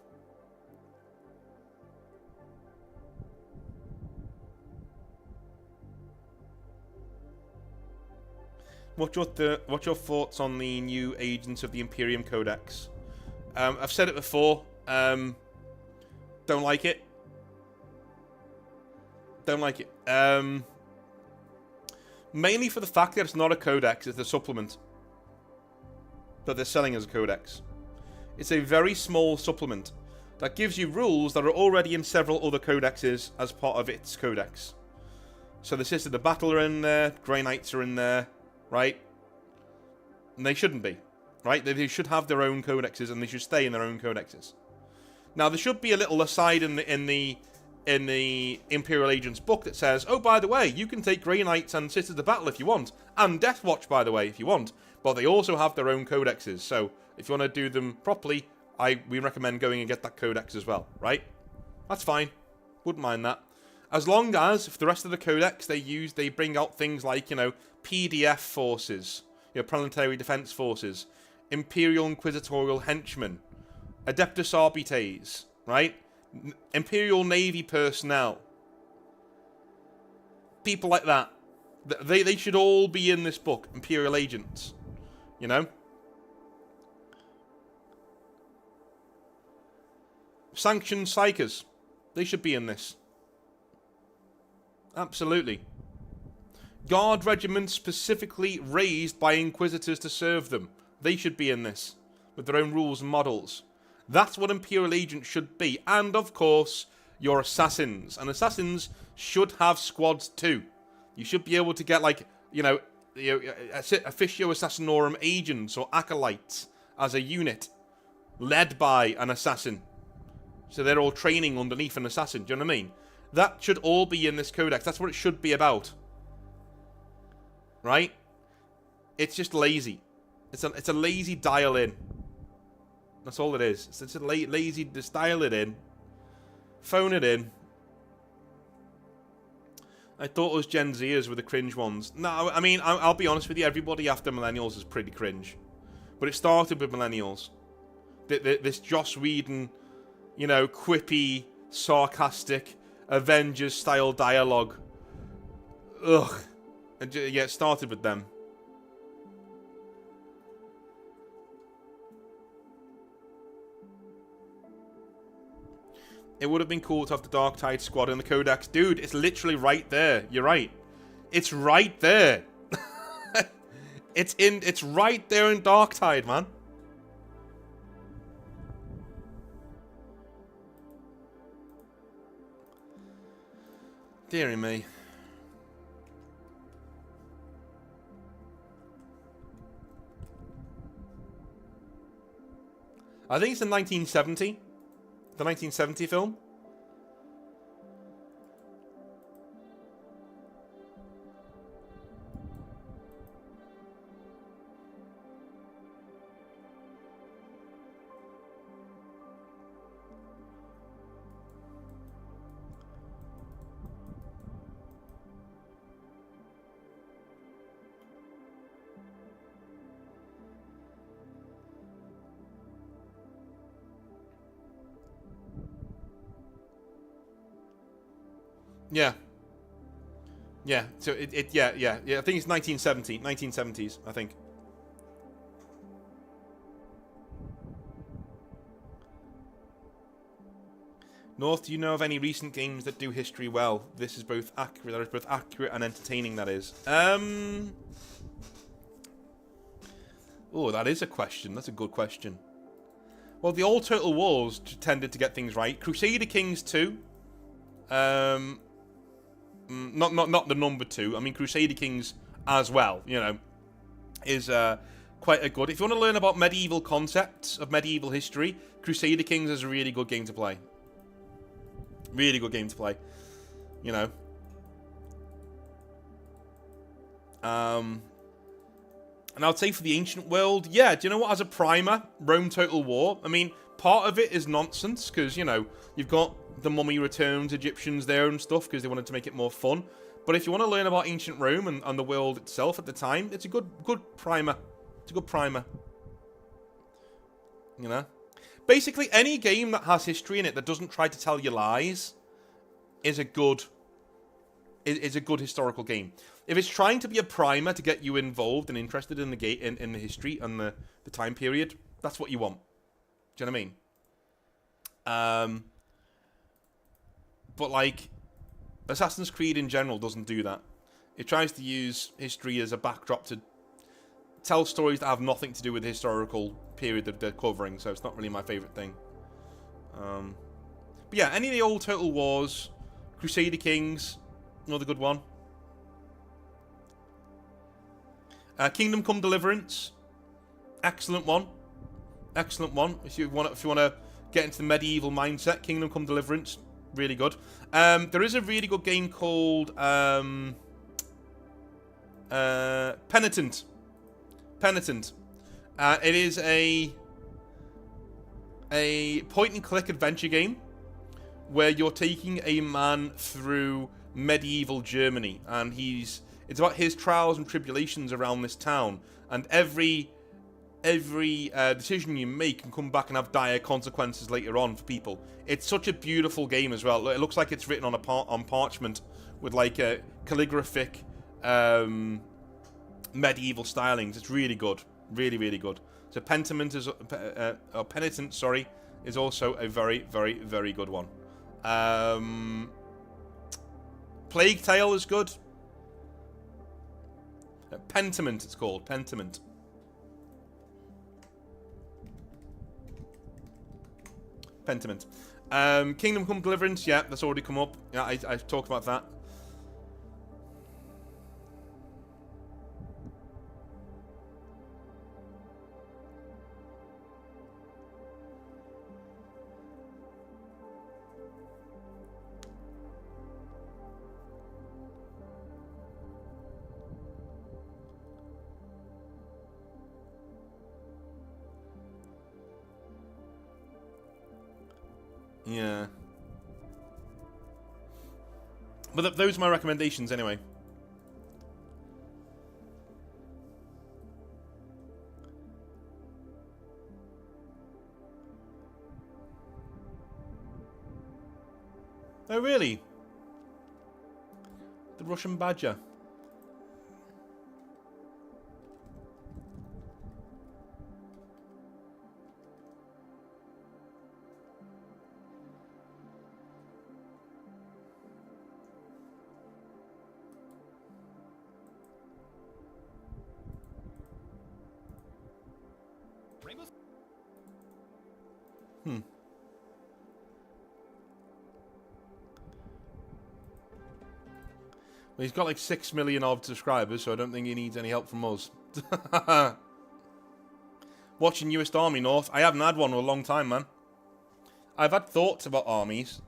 What's your thoughts on the new Agents of the Imperium codex? I've said it before. Don't like it. Don't like it. Mainly for the fact that it's not a codex, it's a supplement that they're selling as a codex. It's a very small supplement that gives you rules that are already in several other codexes as part of its codex. So the Sisters of Battle are in there, Grey Knights are in there, right? And they shouldn't be, right? They should have their own codexes and they should stay in their own codexes. Now there should be a little aside in the Imperial Agents book that says, oh, by the way, you can take Grey Knights and Sisters of Battle if you want, and Death Watch, by the way, if you want. But they also have their own codexes, so if you want to do them properly, we recommend going and get that codex as well, right? That's fine. Wouldn't mind that. As long as, for the rest of the codex, they bring out things like, you know, PDF forces, you know, planetary defense forces, Imperial Inquisitorial henchmen, Adeptus Arbites, right? Imperial Navy personnel. People like that. They should all be in this book. Imperial agents. You know? Sanctioned psychers. They should be in this. Absolutely. Guard regiments specifically raised by Inquisitors to serve them. They should be in this. With their own rules and models. That's what Imperial Agents should be. And, of course, your assassins. And assassins should have squads too. You should be able to get, like, you know, Officio Assassinorum agents or acolytes as a unit. Led by an assassin. So they're all training underneath an assassin. Do you know what I mean? That should all be in this codex. That's what it should be about. Right? It's just lazy. It's a lazy dial-in. That's all it is. It's a lazy, just dial it in. Phone it in. I thought it was Gen Zers were the cringe ones. No, I mean, I'll be honest with you. Everybody after Millennials is pretty cringe. But it started with Millennials. This Joss Whedon, you know, quippy, sarcastic, Avengers-style dialogue. Ugh. And, yeah, it started with them. It would have been cool to have the Dark Tide squad in the codex. Dude, it's literally right there. You're right. It's right there. It's right there in Dark Tide, man. Deary me. I think it's in 1970. The 1970 film. Yeah. Yeah. So yeah. I think it's 1970, 1970s, I think. North, do you know of any recent games that do history well? This is both accurate. That is both accurate and entertaining. That is. Oh, that is a question. That's a good question. Well, the old Total Wars tended to get things right. Crusader Kings 2. Not the number 2. I mean, Crusader Kings as well. You know, is quite a good. If you want to learn about medieval concepts of medieval history, Crusader Kings is a really good game to play. Really good game to play. You know. And I'd say for the ancient world, yeah, do you know what? As a primer, Rome Total War. I mean, part of it is nonsense, because, you know, you've got the Mummy Returns Egyptians there and stuff, because they wanted to make it more fun. But if you want to learn about ancient Rome and the world itself at the time, it's a good primer. It's a good primer. You know? Basically, any game that has history in it that doesn't try to tell you lies is a good historical game. If it's trying to be a primer to get you involved and interested in the in the history and the time period, that's what you want. Do you know what I mean? But like, Assassin's Creed in general doesn't do that. It tries to use history as a backdrop to tell stories that have nothing to do with the historical period that they're covering, so it's not really my favourite thing. But yeah, any of the old Total Wars, Crusader Kings, another good one. Kingdom Come Deliverance, excellent one. Excellent one. If you want to get into the medieval mindset, Kingdom Come Deliverance, really good. There is a really good game called Penitent. Penitent. It is a point-and-click adventure game where you're taking a man through medieval Germany, and it's about his trials and tribulations around this town, and every decision you make can come back and have dire consequences later on for people. It's such a beautiful game as well. It looks like it's written on parchment with like a calligraphic medieval stylings. It's really good, really good. So Penitent is also a very good one. Plague Tale is good. Pentiment, it's called. Pentiment. Pentiment. Kingdom Come Deliverance, yeah, that's already come up. Yeah, I've talked about that. Yeah. But those are my recommendations anyway. Oh, really? The Russian Badger. Well, he's got like 6 million odd subscribers, so I don't think he needs any help from us. Watching newest army, North. I haven't had one in a long time, man. I've had thoughts about armies.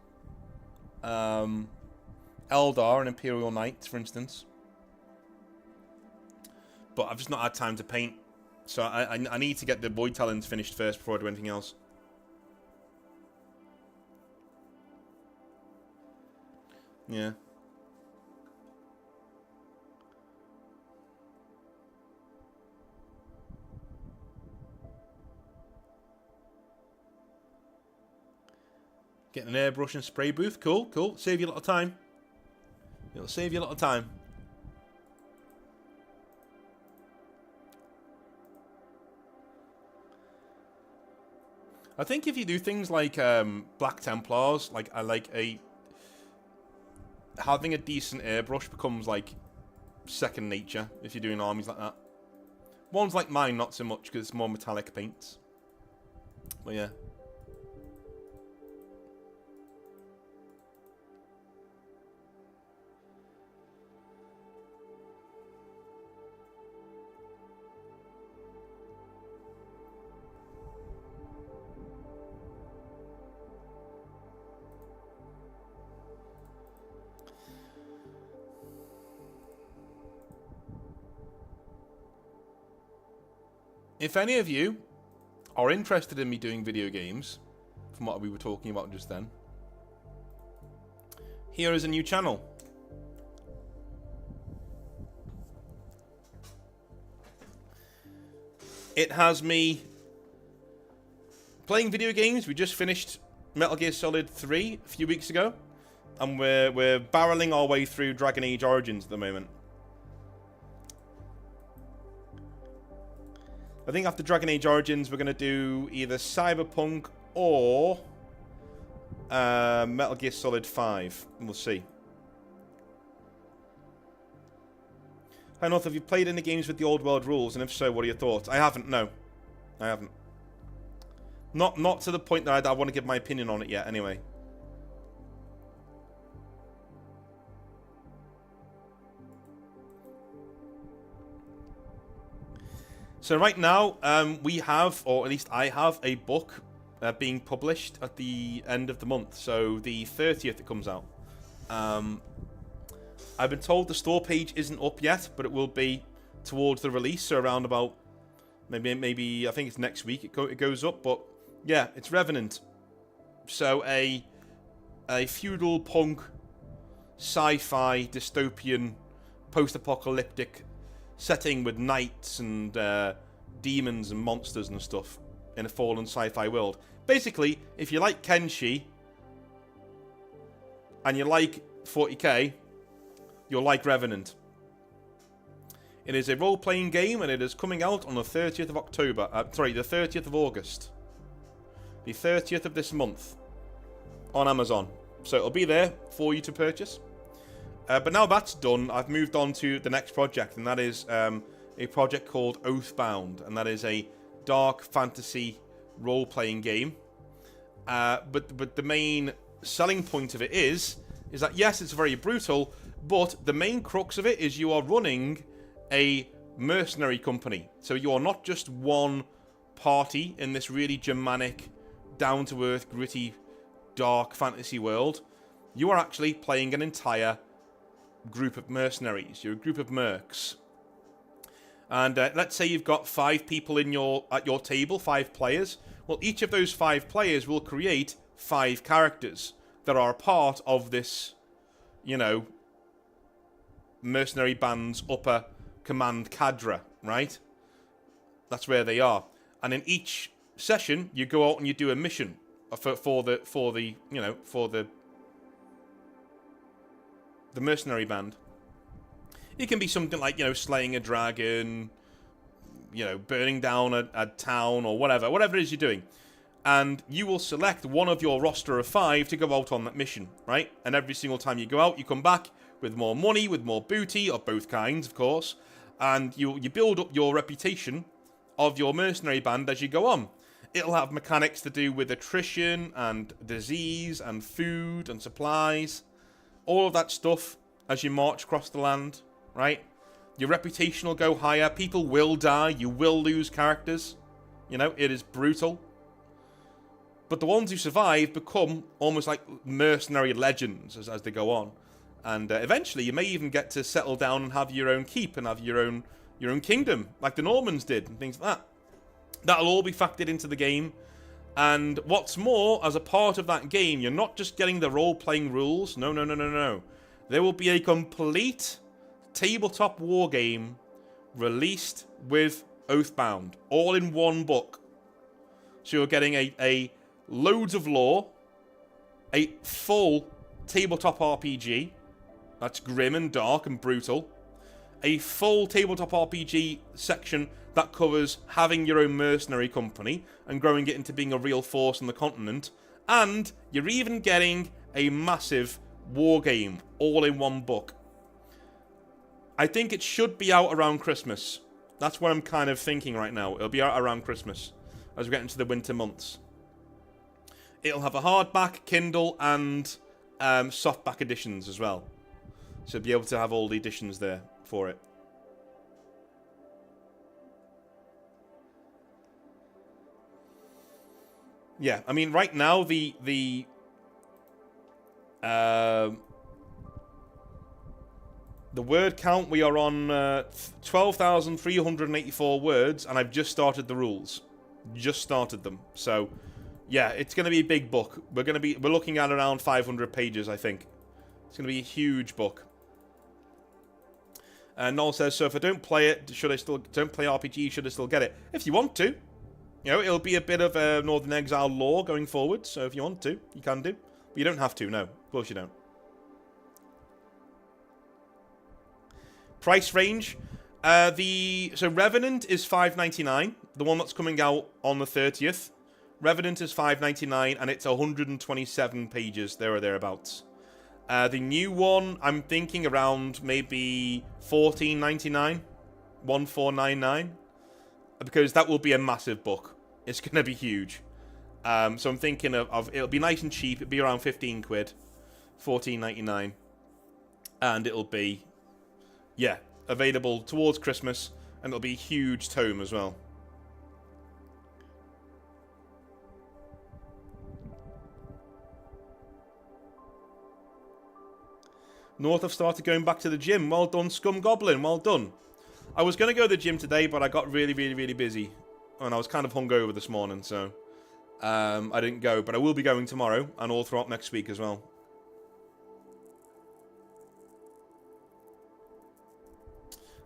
Eldar and Imperial Knights, for instance. But I've just not had time to paint. So I need to get the Void Talons finished first before I do anything else. Yeah. Getting an airbrush and spray booth. Cool, cool. Save you a lot of time. It'll save you a lot of time. I think if you do things like Black Templars, like having a decent airbrush becomes like second nature if you're doing armies like that. Ones like mine, not so much because it's more metallic paints. But yeah. If any of you are interested in me doing video games, from what we were talking about just then, here is a new channel. It has me playing video games. We just finished Metal Gear Solid 3 a few weeks ago, and we're barreling our way through Dragon Age Origins at the moment. I think after Dragon Age Origins, we're going to do either Cyberpunk or Metal Gear Solid 5. We'll see. Hi, North, have you played any games with the old world rules? And if so, what are your thoughts? I haven't, no. I haven't. Not to the point that I want to give my opinion on it yet, anyway. So right now, we have, or at least I have, a book being published at the end of the month. So the 30th it comes out. I've been told the store page isn't up yet, but it will be towards the release. So around about, maybe I think it's next week it goes up. But yeah, it's Revenant. So a feudal punk, sci-fi, dystopian, post-apocalyptic setting with knights and demons and monsters and stuff in a fallen sci-fi world. Basically, if you like Kenshi and you like 40k, you'll like Revenant. It is a role-playing game and it is coming out on the 30th of October. Sorry, the 30th of August. The 30th of this month on Amazon. So it'll be there for you to purchase. But now that's done, I've moved on to the next project, and that is a project called Oathbound, and that is a dark fantasy role-playing game. But the main selling point of it is that yes, it's very brutal, but the main crux of it is you are running a mercenary company. So you are not just one party in this really Germanic, down-to-earth, gritty, dark fantasy world. You are actually playing an entire group of mercenaries. You're a group of mercs, and let's say you've got 5 people at your table, 5 players. Well, each of those 5 players will create 5 characters that are a part of this, you know, mercenary band's upper command cadre, right? That's where they are. And in each session, you go out and you do a mission for the mercenary band. It can be something like, you know, slaying a dragon, you know, burning down a town or whatever it is you're doing. And you will select one of your roster of 5 to go out on that mission, right? And every single time you go out, you come back with more money, with more booty, of both kinds, of course. And you build up your reputation of your mercenary band as you go on. It'll have mechanics to do with attrition and disease and food and supplies. All of that stuff as you march across the land, right? Your reputation will go higher. People will die. You will lose characters. You know, it is brutal. But the ones who survive become almost like mercenary legends as they go on. And eventually you may even get to settle down and have your own keep and have your own kingdom, like the Normans did and things like that. That'll all be factored into the game. And what's more, as a part of that game, you're not just getting the role-playing rules. No. There will be a complete tabletop war game released with Oathbound, all in one book. So you're getting a loads of lore, a full tabletop RPG that's grim and dark and brutal, a full tabletop RPG section that covers having your own mercenary company and growing it into being a real force on the continent. And you're even getting a massive war game all in one book. I think it should be out around Christmas. That's what I'm kind of thinking right now. It'll be out around Christmas as we get into the winter months. It'll have a hardback, Kindle, and softback editions as well. So you'll be able to have all the editions there for it. Yeah, I mean, right now, the word count, we are on 12,384 words, and I've just started the rules. Just started them. So, yeah, it's going to be a big book. We're looking at around 500 pages, I think. It's going to be a huge book. And Noel says, so if I don't play it, don't play RPG, should I still get it? If you want to. You know, it'll be a bit of Northern Exile lore going forward, so if you want to, you can do. But you don't have to, no. Of course you don't. Price range. So Revenant is $5.99. The one that's coming out on the 30th. Revenant is $5.99, and it's 127 pages, there or thereabouts. The new one, I'm thinking around maybe $14.99. $14.99. Because that will be a massive book. It's going to be huge. So I'm thinking of it'll be nice and cheap. It'll be around 15 quid. $14.99. And it'll be, yeah, available towards Christmas. And it'll be a huge tome as well. North have started going back to the gym. Well done, Scum Goblin. Well done. I was going to go to the gym today, but I got really, really, really busy. And I was kind of hungover this morning, so I didn't go. But I will be going tomorrow and all throughout next week as well.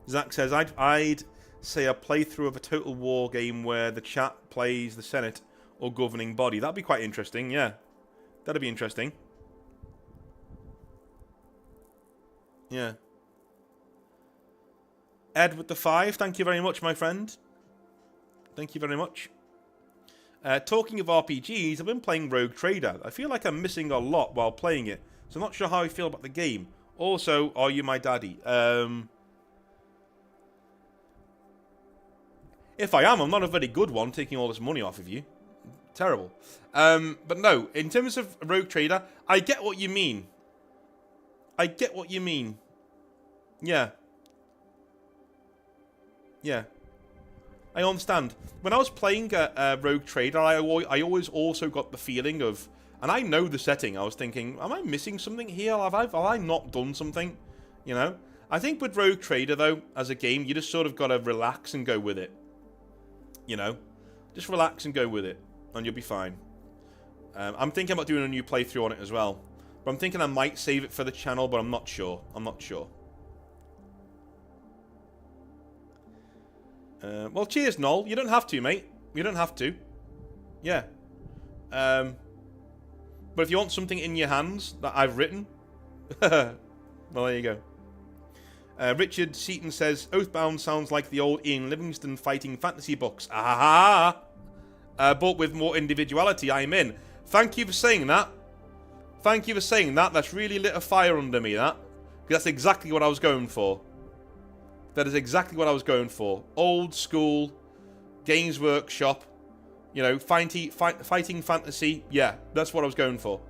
Zach says, I'd say a playthrough of a Total War game where the chat plays the Senate or governing body. That'd be quite interesting, yeah. That'd be interesting. Yeah. Ed with the 5, thank you very much, my friend. Thank you very much. Talking of RPGs, I've been playing Rogue Trader. I feel like I'm missing a lot while playing it, so I'm not sure how I feel about the game. Also, are you my daddy? If I am, I'm not a very good one, taking all this money off of you. Terrible. But no, in terms of Rogue Trader, I get what you mean. I get what you mean. Yeah. Yeah. I understand. When I was playing Rogue Trader, I always also got the feeling of... And I know the setting. I was thinking, am I missing something here? Have I not done something? You know? I think with Rogue Trader, though, as a game, you just sort of got to relax and go with it. You know? Just relax and go with it. And you'll be fine. I'm thinking about doing a new playthrough on it as well. But I'm thinking I might save it for the channel, but I'm not sure. I'm not sure. Well, cheers, Noel. You don't have to, mate. You don't have to. Yeah. But if you want something in your hands that I've written... well, there you go. Richard Seaton says, Oathbound sounds like the old Ian Livingstone fighting fantasy books. Ah! But with more individuality, I'm in. Thank you for saying that. Thank you for saying that. That's really lit a fire under me, that. Because that's exactly what I was going for. That is exactly what I was going for. Old school, Games Workshop, you know, fighting fantasy. Yeah, that's what I was going for.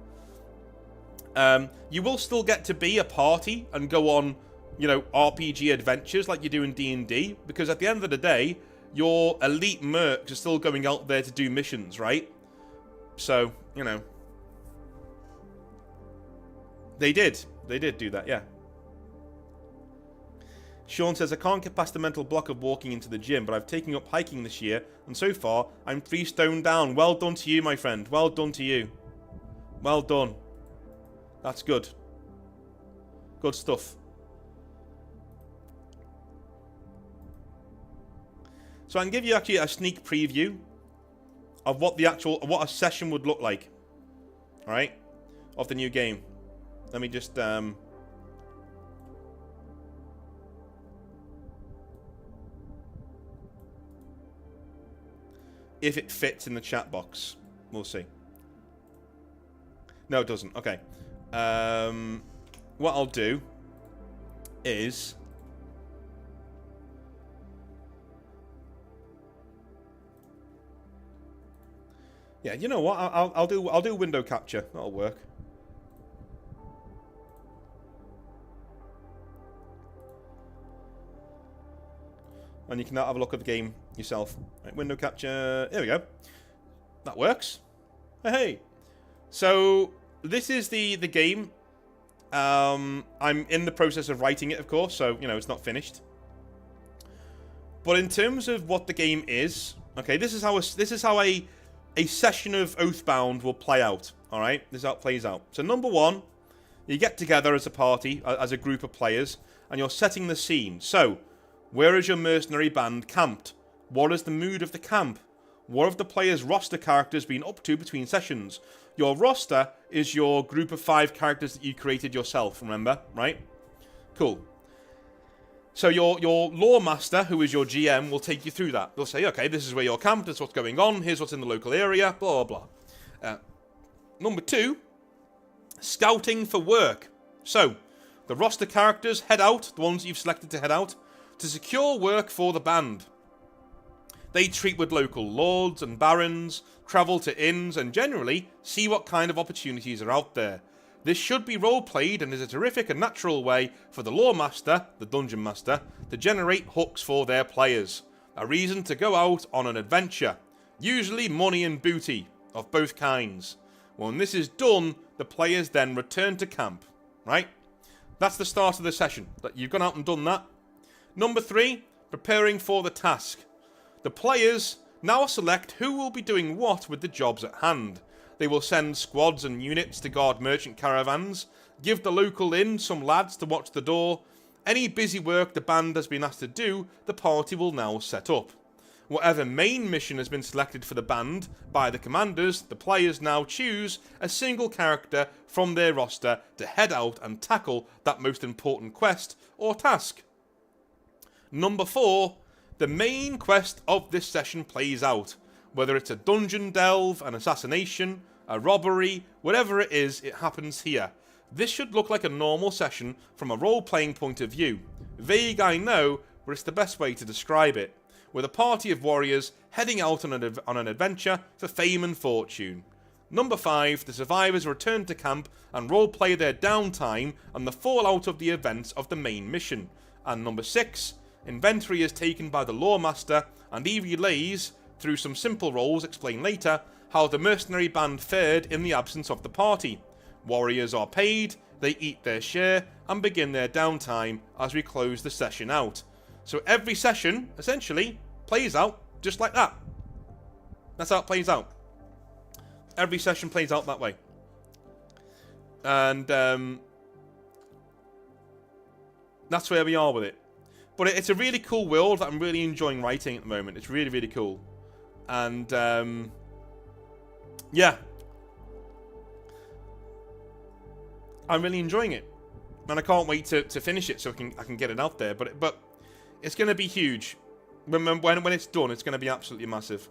You will still get to be a party and go on, you know, RPG adventures like you do in D&D. Because at the end of the day, your elite mercs are still going out there to do missions, right? So, you know. They did do that, yeah. Sean says, I can't get past the mental block of walking into the gym, but I've taken up hiking this year, and so far, I'm 3 stone down. Well done to you, my friend. Well done to you. Well done. That's good. Good stuff. So I can give you actually a sneak preview of what a session would look like. Alright? Of the new game. Let me just, if it fits in the chat box. We'll see. No, it doesn't. Okay. What I'll do is... Yeah, you know what? I'll do window capture. That'll work. And you can now have a look at the game yourself. Right, window capture. There we go. That works. Hey. So this is the game. I'm in the process of writing it, of course. So you know it's not finished. But in terms of what the game is, okay, this is how a session of Oathbound will play out. All right, this is how it plays out. So number one, you get together as a party, as a group of players, and you're setting the scene. So, where is your mercenary band camped? What is the mood of the camp? What have the players' roster characters been up to between sessions? Your roster is your group of 5 characters that you created yourself, remember? Right? Cool. So your lore master, who is your GM, will take you through that. They'll say, okay, this is where you're camped, this is what's going on, here's what's in the local area, blah, blah, blah. Number 2, scouting for work. So, the roster characters head out, the ones that you've selected to head out, to secure work for the band. They treat with local lords and barons, travel to inns, and generally see what kind of opportunities are out there. This should be role-played and is a terrific and natural way for the lore master, the dungeon master, to generate hooks for their players. A reason to go out on an adventure. Usually money and booty, of both kinds. When this is done, the players then return to camp. Right? That's the start of the session. You've gone out and done that. Number 3, preparing for the task. The players now select who will be doing what with the jobs at hand. They will send squads and units to guard merchant caravans, give the local inn some lads to watch the door. Any busy work the band has been asked to do, the party will now set up. Whatever main mission has been selected for the band by the commanders, the players now choose a single character from their roster to head out and tackle that most important quest or task. Number 4, the main quest of this session plays out. Whether it's a dungeon delve, an assassination, a robbery, whatever it is, it happens here. This should look like a normal session from a role-playing point of view. Vague, I know, but it's the best way to describe it. With a party of warriors heading out on an adventure for fame and fortune. Number 5, the survivors return to camp and role-play their downtime and the fallout of the events of the main mission. And number 6, inventory is taken by the lore master and he relays, through some simple roles explained later, how the mercenary band fared in the absence of the party. Warriors are paid, they eat their share, and begin their downtime as we close the session out. So every session, essentially, plays out just like that. That's how it plays out. Every session plays out that way. And that's where we are with it. But it's a really cool world that I'm really enjoying writing at the moment. It's really, really cool. And, yeah. I'm really enjoying it. And I can't wait to finish it so I can get it out there. But it's going to be huge. When it's done, it's going to be absolutely massive.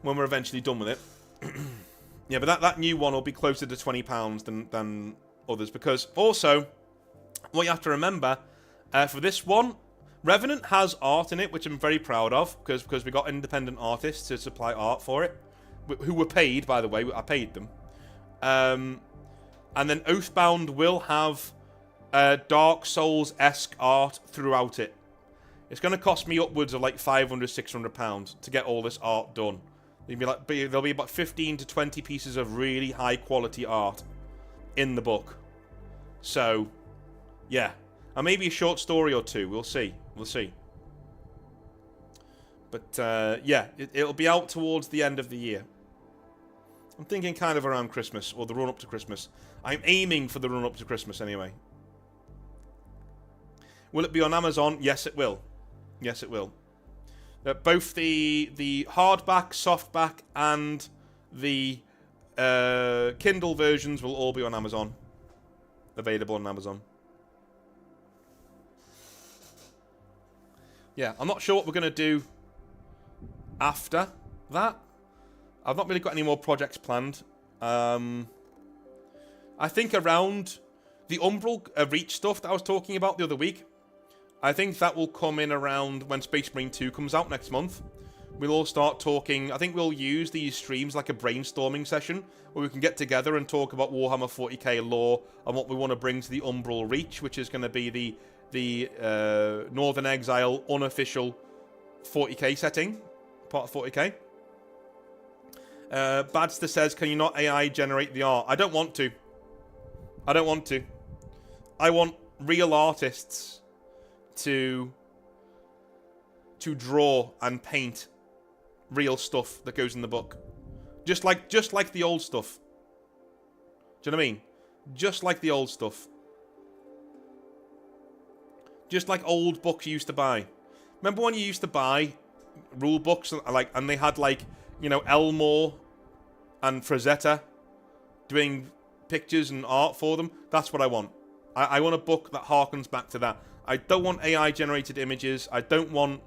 When we're eventually done with it. Yeah, but that new one will be closer to £20 than others. Because also, what you have to remember, for this one, Revenant has art in it, which I'm very proud of. Because we got independent artists to supply art for it. Who were paid, by the way. I paid them. And then Oathbound will have Dark Souls-esque art throughout it. It's going to cost me upwards of like £500, £600 to get all this art done. There'll be about 15 to 20 pieces of really high quality art in the book. So, yeah. And maybe a short story or two. We'll see. We'll see. But, yeah. It'll be out towards the end of the year. I'm thinking kind of around Christmas. Or the run-up to Christmas. I'm aiming for the run-up to Christmas anyway. Will it be on Amazon? Yes, it will. Yes, it will. Both the hardback, softback, and the Kindle versions will all be on Amazon. Available on Amazon. Yeah, I'm not sure what we're going to do after that. I've not really got any more projects planned. I think around the Umbral Reach stuff that I was talking about the other week, I think that will come in around when Space Marine 2 comes out next month. We'll all start talking. I think we'll use these streams like a brainstorming session where we can get together and talk about Warhammer 40k lore and what we want to bring to the Umbral Reach, which is going to be the Northern Exile unofficial 40k setting, part of 40k. Badster says, can you not AI generate the art? I don't want to. I don't want to. I want real artists to draw and paint real stuff that goes in the book. Just like the old stuff. Do you know what I mean? Just like the old stuff. Just like old books you used to buy. Remember when you used to buy rule books and they had like, you know, Elmore and Frazetta doing pictures and art for them? That's what I want. I want a book that harkens back to that. I don't want AI generated images. I don't want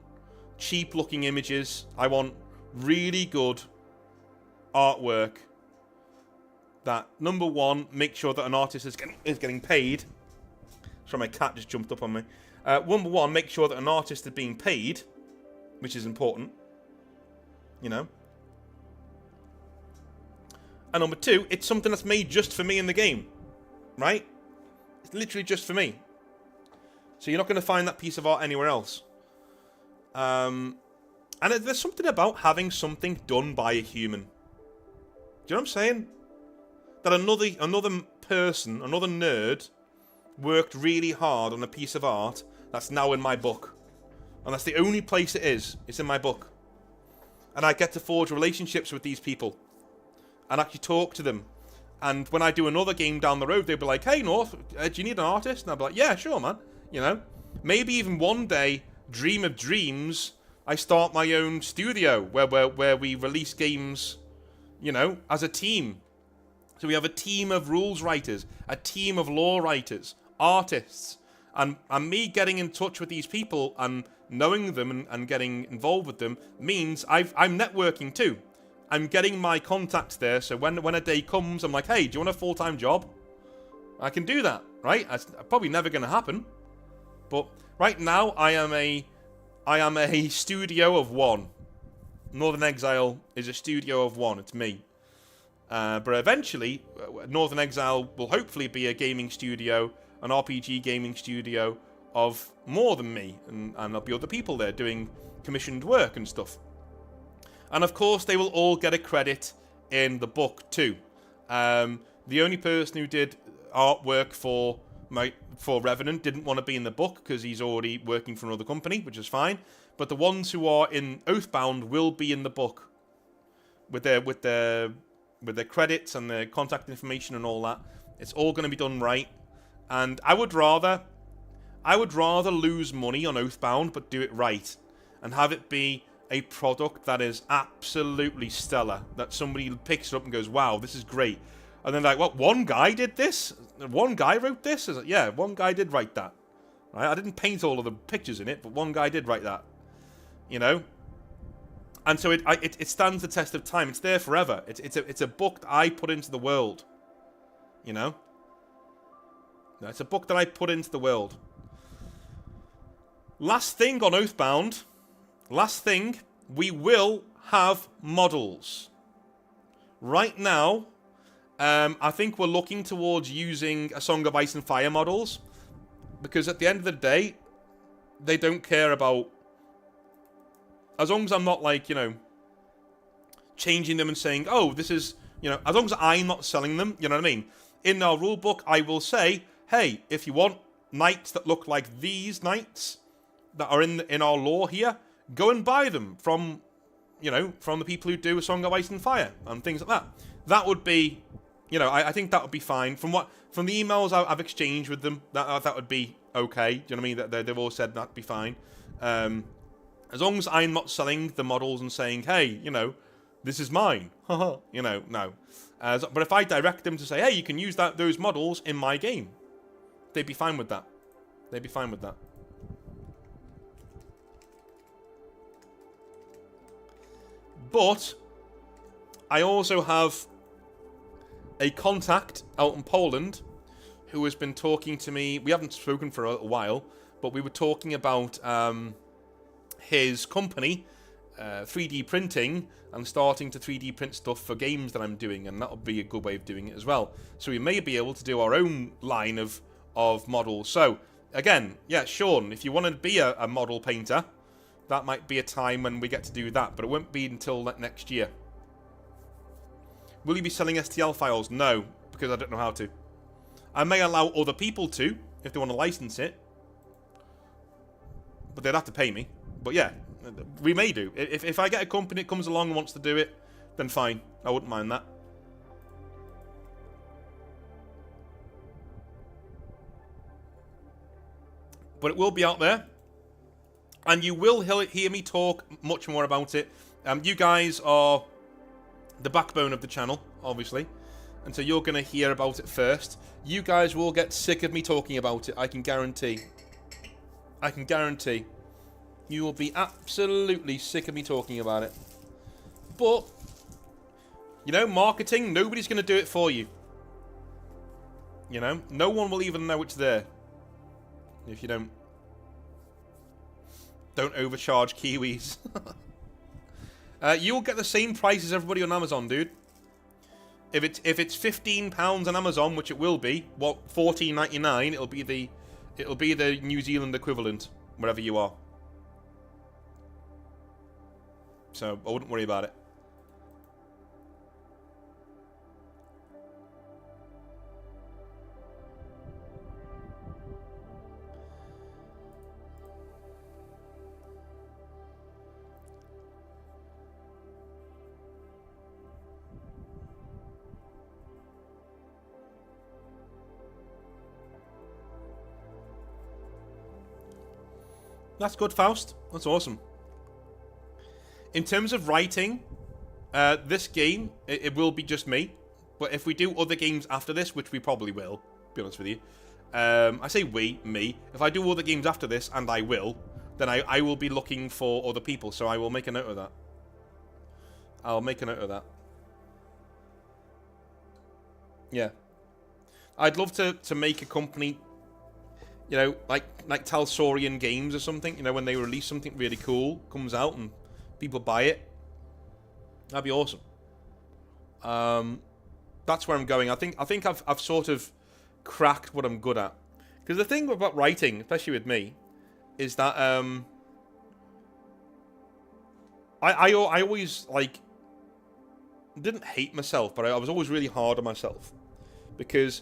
cheap looking images. I want really good artwork that, number one, make sure that an artist is getting paid. Sorry, my cat just jumped up on me. Number one, make sure that an artist is being paid, which is important, you know. And number two, it's something that's made just for me in the game, right? It's literally just for me. So you're not going to find that piece of art anywhere else. And there's something about having something done by a human. Do you know what I'm saying? That another person, another nerd, worked really hard on a piece of art that's now in my book. And that's the only place it is. It's in my book. And I get to forge relationships with these people. And actually talk to them. And when I do another game down the road, they'll be like, hey, North, do you need an artist? And I'll be like, yeah, sure, man. You know? Maybe even one day, dream of dreams, I start my own studio where we release games, you know, as a team. So we have a team of rules writers, a team of lore writers, artists. And me getting in touch with these people and knowing them and getting involved with them means I'm networking too. I'm getting my contacts there, so when a day comes, I'm like, hey, do you want a full-time job? I can do that, right? That's probably never going to happen. But right now, I am a studio of one. Northern Exile is a studio of one. It's me. But eventually, Northern Exile will hopefully be a gaming studio, an RPG gaming studio of more than me. And there'll be other people there doing commissioned work and stuff. And of course, they will all get a credit in the book too. The only person who did artwork for Revenant didn't want to be in the book because he's already working for another company, which is fine. But the ones who are in Oathbound will be in the book with their credits and their contact information and all that. It's all going to be done right. And I would rather lose money on Oathbound, but do it right and have it be a product that is absolutely stellar, that somebody picks it up and goes, wow, this is great. And then like, what, one guy did this? One guy wrote this? Like, yeah, one guy did write that. Right? I didn't paint all of the pictures in it, but one guy did write that. You know? And so it stands the test of time. It's there forever. It's a book that I put into the world. You know? It's a book that I put into the world. Last thing on Oathbound. Last thing, we will have models. Right now, I think we're looking towards using a Song of Ice and Fire models. Because at the end of the day, they don't care about... As long as I'm not like, you know, changing them and saying, oh, this is... You know, as long as I'm not selling them, you know what I mean? In our rulebook, I will say, hey, if you want knights that look like these knights that are in our lore here, go and buy them from, you know, from the people who do A Song of Ice and Fire and things like that. That would be, you know, I think that would be fine. From the emails I've exchanged with them, that would be okay. Do you know what I mean? They've all said that'd be fine. As long as I'm not selling the models and saying, hey, you know, this is mine. You know, no. But if I direct them to say, hey, you can use those models in my game, they'd be fine with that. They'd be fine with that. But I also have a contact out in Poland who has been talking to me. We haven't spoken for a while, but we were talking about his company, 3D printing, and starting to 3D print stuff for games that I'm doing, and that would be a good way of doing it as well. So we may be able to do our own line of models. So, again, yeah, Sean, if you want to be a model painter, that might be a time when we get to do that, but it won't be until next year. Will you be selling STL files? No, because I don't know how to. I may allow other people to, if they want to license it. But they'd have to pay me. But yeah, we may do. If I get a company that comes along and wants to do it, then fine. I wouldn't mind that. But it will be out there. And you will hear me talk much more about it. You guys are the backbone of the channel, obviously. And so you're going to hear about it first. You guys will get sick of me talking about it, I can guarantee. I can guarantee. You will be absolutely sick of me talking about it. But, you know, marketing, nobody's going to do it for you. You know, no one will even know it's there. If you don't overcharge Kiwis. You'll get the same price as everybody on Amazon, dude. If it's £15 on Amazon, which it will be, what, $14.99, it'll be the New Zealand equivalent, wherever you are. So I wouldn't worry about it. That's good, Faust. That's awesome. In terms of writing, this game, it will be just me. But if we do other games after this, which we probably will, to be honest with you. I say me. If I do other games after this, and I will, then I will be looking for other people. So I will make a note of that. I'll make a note of that. Yeah. I'd love to make a company, you know, like Talsorian Games or something. You know, when they release something really cool, comes out and people buy it. That'd be awesome. That's where I'm going. I think I've sort of cracked what I'm good at. Because the thing about writing, especially with me, is that I always like didn't hate myself, but I was always really hard on myself because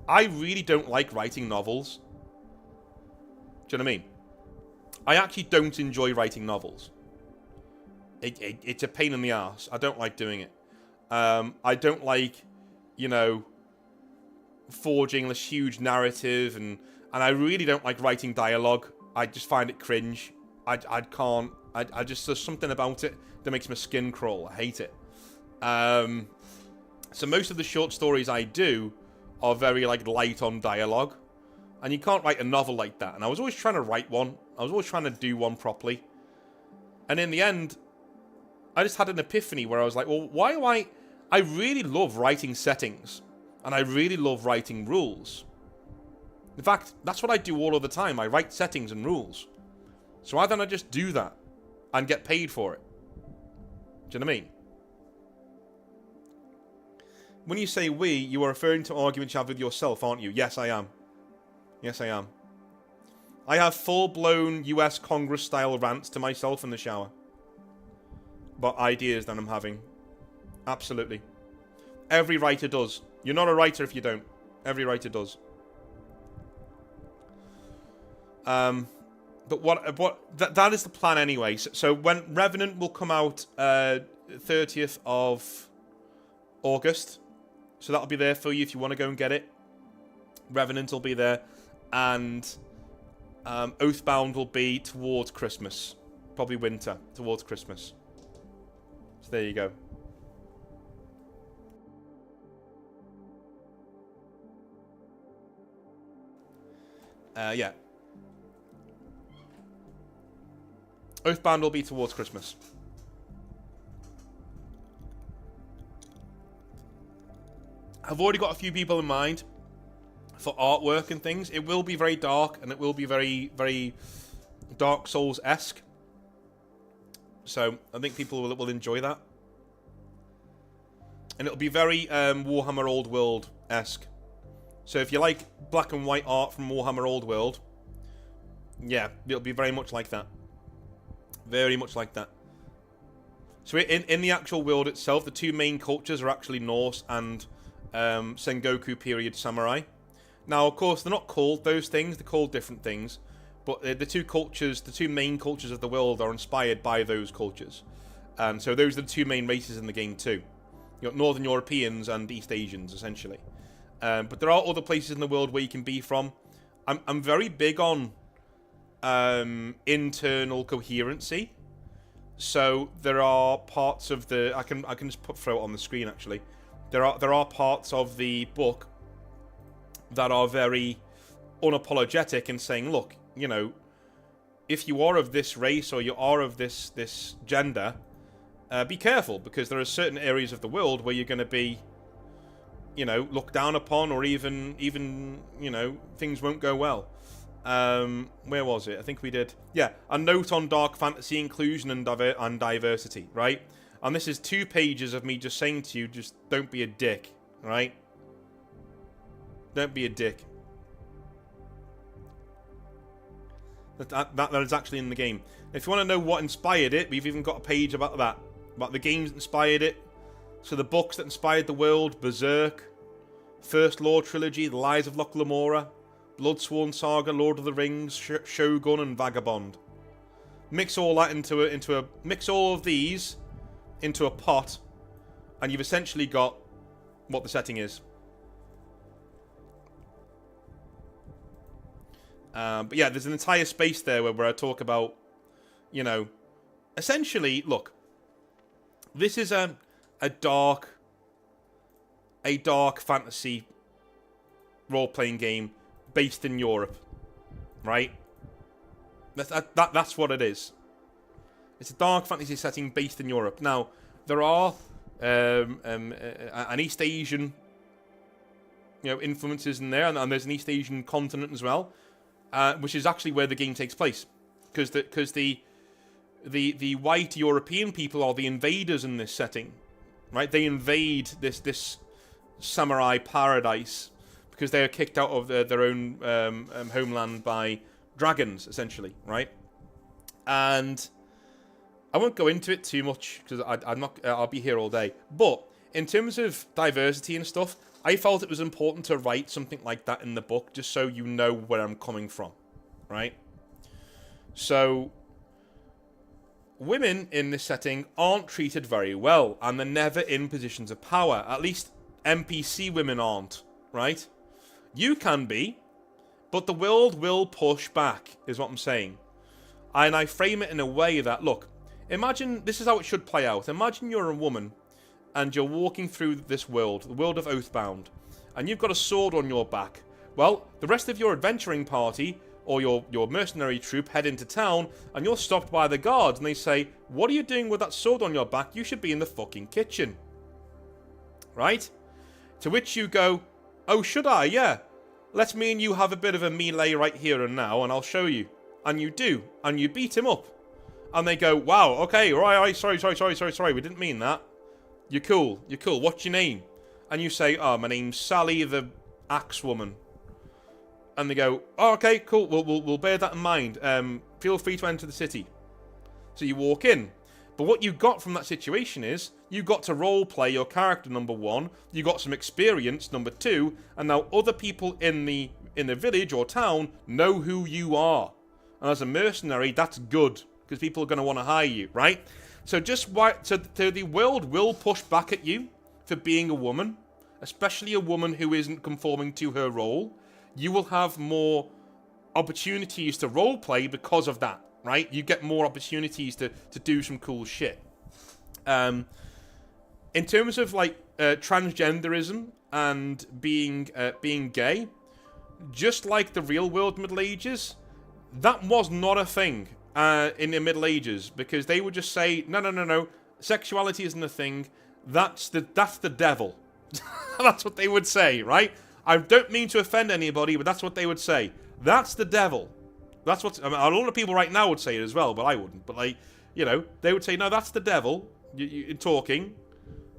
I really don't like writing novels. Do you know what I mean? I actually don't enjoy writing novels. It's a pain in the ass. I don't like doing it. I don't like, you know, forging this huge narrative, and I really don't like writing dialogue. I just find it cringe. I can't. I just, there's something about it that makes my skin crawl. I hate it. So most of the short stories I do are very like light on dialogue, and you can't write a novel like that. And I was always trying to write one. I was always trying to do one properly. And in the end, I just had an epiphany where I was like, well, why do I really love writing settings, and I really love writing rules. In fact, that's what I do all of the time. I write settings and rules. So why don't I just do that and get paid for it? Do you know what I mean? When you say we, you are referring to arguments you have with yourself, aren't you? Yes, I am. Yes, I am. I have full-blown US Congress-style rants to myself in the shower about ideas that I'm having. Absolutely. Every writer does. You're not a writer if you don't. Every writer does. But that is the plan anyway. So when Revenant will come out 30th of August. So that'll be there for you if you want to go and get it. Revenant will be there. And Oathbound will be towards Christmas. Probably winter, towards Christmas. So there you go. Yeah. Oathbound will be towards Christmas. I've already got a few people in mind for artwork and things. It will be very dark, and it will be very, very Dark Souls-esque. So I think people will enjoy that. And it'll be very Warhammer Old World-esque. So if you like black and white art from Warhammer Old World, yeah, it'll be very much like that. Very much like that. So in the actual world itself, the two main cultures are actually Norse and Sengoku period samurai. Now, of course, they're not called those things. They're called different things. But the two main cultures of the world are inspired by those cultures. And so those are the two main races in the game too. You got Northern Europeans and East Asians, essentially. But there are other places in the world where you can be from. I'm very big on internal coherency. So there are parts of the... I can just throw it on the screen, actually. There are parts of the book that are very unapologetic in saying, look, you know, if you are of this race or you are of this gender, be careful, because there are certain areas of the world where you're going to be, you know, looked down upon, or even you know, things won't go well. Where was it? I think we did... Yeah, a note on dark fantasy inclusion and diversity, right? And this is 2 pages of me just saying to you, just don't be a dick, right? Don't be a dick. That is actually in the game. If you want to know what inspired it, we've even got a page about that. About the games that inspired it. So the books that inspired the world: Berserk, First Law Trilogy, The Lies of Locke Lamora, Bloodsworn Saga, Lord of the Rings, Shogun, and Vagabond. Mix all that mix all of these into a pot, and you've essentially got what the setting is. But yeah, there's an entire space there where I talk about, you know, essentially, look, this is a dark fantasy role-playing game based in Europe, right? That's what it is. It's a dark fantasy setting based in Europe. Now, there are an East Asian, you know, influences in there, and there's an East Asian continent as well, which is actually where the game takes place, because the white European people are the invaders in this setting, right? They invade this samurai paradise because they are kicked out of their own homeland by dragons, essentially, right? And I won't go into it too much because I'll be here all day. But in terms of diversity and stuff, I felt it was important to write something like that in the book, just so you know where I'm coming from, right? So women in this setting aren't treated very well, and they're never in positions of power. At least NPC women aren't, right? You can be, but the world will push back, is what I'm saying. And I frame it in a way that, look, imagine, this is how it should play out. Imagine you're a woman, and you're walking through this world, the world of Oathbound, and you've got a sword on your back. Well, the rest of your adventuring party, or your mercenary troop, head into town, and you're stopped by the guards, and they say, what are you doing with that sword on your back? You should be in the fucking kitchen. Right? To which you go, oh, should I? Yeah. Let me and you have a bit of a melee right here and now, and I'll show you. And you do. And you beat him up. And they go, wow, okay, right, sorry, we didn't mean that. You're cool, what's your name? And you say, oh, my name's Sally the Axe Woman. And they go, oh, okay, cool, we'll bear that in mind. Feel free to enter the city. So you walk in. But what you got from that situation is, you got to roleplay your character, number 1. You got some experience, number 2. And now other people in the village or town know who you are. And as a mercenary, that's good, because people are going to want to hire you, right? So the world will push back at you for being a woman, especially a woman who isn't conforming to her role. You will have more opportunities to roleplay because of that, right? You get more opportunities to do some cool shit. In terms of like transgenderism and being gay, just like the real world Middle Ages, that was not a thing in the Middle Ages, because they would just say, no, sexuality isn't a thing. That's the devil. That's what they would say, right? I don't mean to offend anybody, but that's what they would say. That's the devil. That's what a lot of people right now would say it as well, but I wouldn't. But like, they would say, no, that's the devil. You're talking.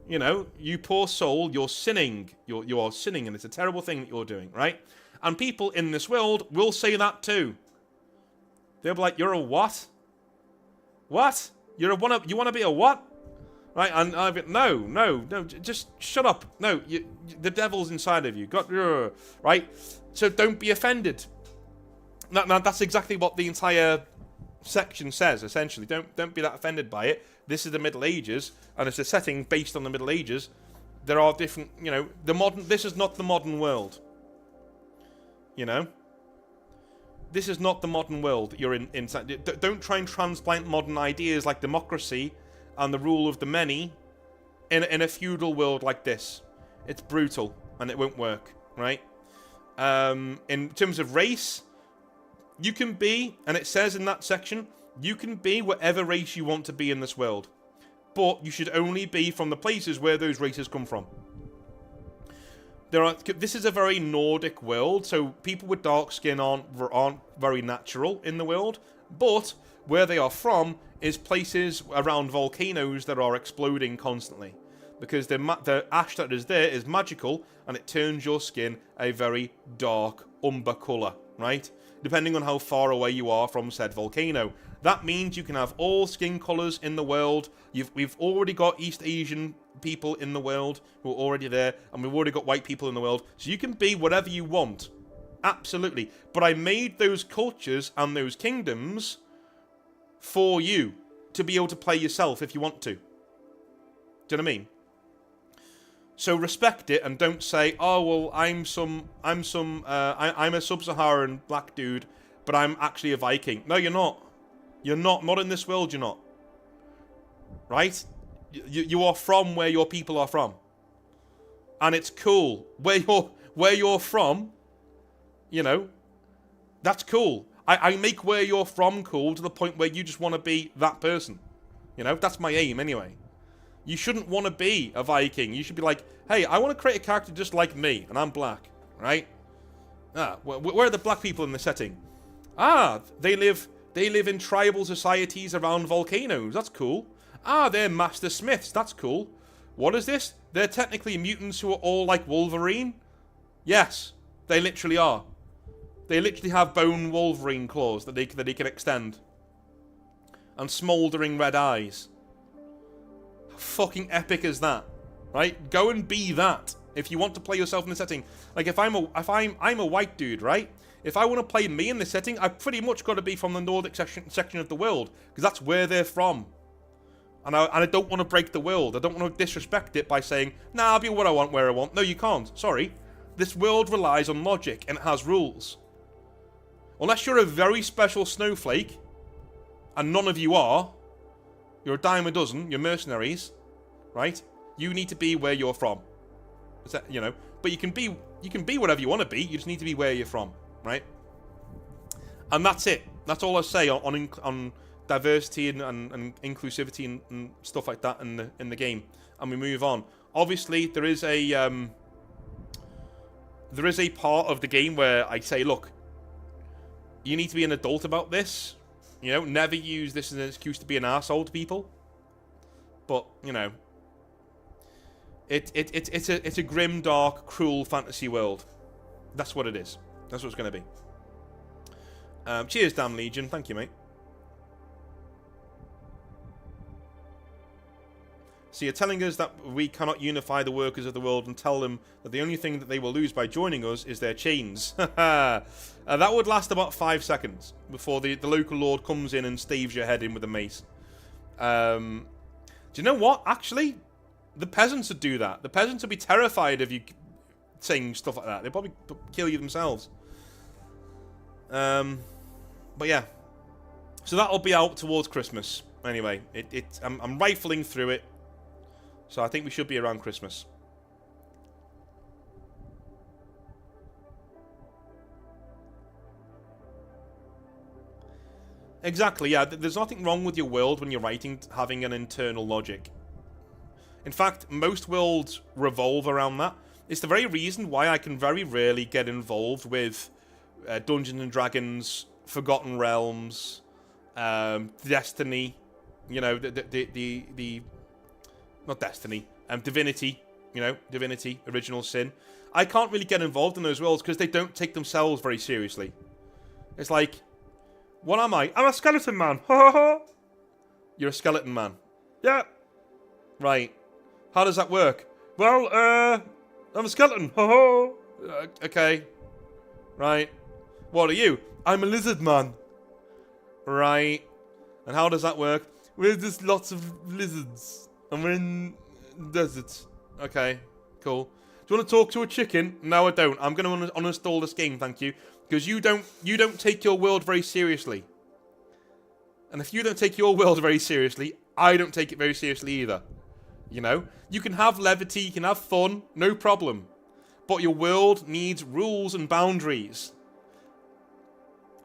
You poor soul, you're sinning. You are sinning, and it's a terrible thing that you're doing, right? And people in this world will say that too. They'll be like, you're a what? What? You want to be a what? Right? And I'll be, no, just shut up. No, the devil's inside of you. Right? So don't be offended. Now, that's exactly what the entire section says, essentially. Don't be that offended by it. This is the Middle Ages, and it's a setting based on the Middle Ages. There are different, this is not the modern world. This is not the modern world that you're inside. Don't try and transplant modern ideas like democracy and the rule of the many in a feudal world like this. It's brutal, and it won't work, right? In terms of race, you can be, and it says in that section, you can be whatever race you want to be in this world. But you should only be from the places where those races come from. This is a very Nordic world, so people with dark skin aren't very natural in the world. But where they are from is places around volcanoes that are exploding constantly. Because the ash that is there is magical, and it turns your skin a very dark umber colour, right? Depending on how far away you are from said volcano. That means you can have all skin colours in the world. We've already got East Asian people in the world who are already there, and we've already got white people in the world. So you can be whatever you want. Absolutely. But I made those cultures and those kingdoms for you to be able to play yourself if you want to. Do you know what I mean? So respect it, and don't say, oh well, I'm a sub-Saharan black dude, but I'm actually a Viking. No, you're not. You're not. Not in this world, you're not. Right? You are from where your people are from. And it's cool. Where you're from, that's cool. I make where you're from cool to the point where you just want to be that person. That's my aim anyway. You shouldn't want to be a Viking. You should be like, hey, I want to create a character just like me, and I'm black, right? Where are the black people in the setting? They live in tribal societies around volcanoes. That's cool. They're master smiths. That's cool. What is this? They're technically mutants who are all like Wolverine? Yes, they literally are. They literally have bone Wolverine claws that they can extend. And smouldering red eyes. How fucking epic is that? Right? Go and be that. If you want to play yourself in the setting. Like if I'm a white dude, right? If I want to play me in this setting, I've pretty much got to be from the Nordic section of the world. Because that's where they're from. And I don't want to break the world. I don't want to disrespect it by saying, nah, I'll be what I want, where I want. No, you can't. Sorry. This world relies on logic, and it has rules. Unless you're a very special snowflake, and none of you are, you're a dime a dozen, you're mercenaries, right? You need to be where you're from. But you can be whatever you want to be, you just need to be where you're from, right? And that's it. That's all I say on diversity and inclusivity and stuff like that in the game. And we move on. Obviously, there is a part of the game where I say, look, you need to be an adult about this. Never use this as an excuse to be an arsehole to people. But, it's a grim, dark, cruel fantasy world. That's what it is. That's what it's going to be. Cheers, Damn Legion. Thank you, mate. So you're telling us that we cannot unify the workers of the world and tell them that the only thing that they will lose by joining us is their chains. That would last about 5 seconds before the local lord comes in and staves your head in with a mace. Do you know what? Actually, the peasants would do that. The peasants would be terrified of you saying stuff like that. They'd probably kill you themselves. But yeah. So that'll be out towards Christmas. Anyway, I'm rifling through it. So I think we should be around Christmas. Exactly, yeah. There's nothing wrong with your world when you're writing having an internal logic. In fact, most worlds revolve around that. It's the very reason why I can very rarely get involved with Dungeons and Dragons, Forgotten Realms, Destiny, you know, the not Destiny, Divinity, you know, Divinity, Original Sin. I can't really get involved in those worlds because they don't take themselves very seriously. It's like, what am I? I'm a skeleton man. Ha ha ha. You're a skeleton man. Yeah. Right. How does that work? Well, I'm a skeleton. Ha ha. Okay. Right. What are you? I'm a lizard man. Right. And how does that work? We're just lots of lizards. And we're in deserts. Okay. Cool. Do you want to talk to a chicken? No, I don't. I'm going to uninstall this game, thank you. Because you don't take your world very seriously. And if you don't take your world very seriously, I don't take it very seriously either. You know? You can have levity, you can have fun, no problem. But your world needs rules and boundaries.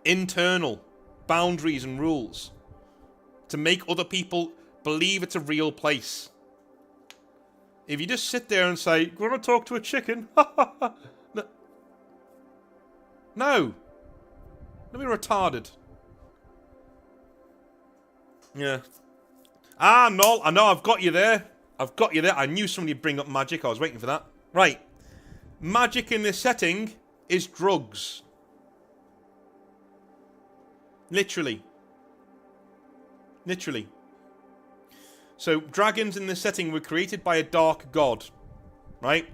Internal boundaries and rules. To make other people believe it's a real place. If you just sit there and say, "Do you want to talk to a chicken?" No. No. Don't be retarded. Yeah. Ah, no, I know, I've got you there. I've got you there. I knew somebody would bring up magic. I was waiting for that. Right. Magic in this setting is drugs. Literally. Literally. So, dragons in this setting were created by a dark god. Right?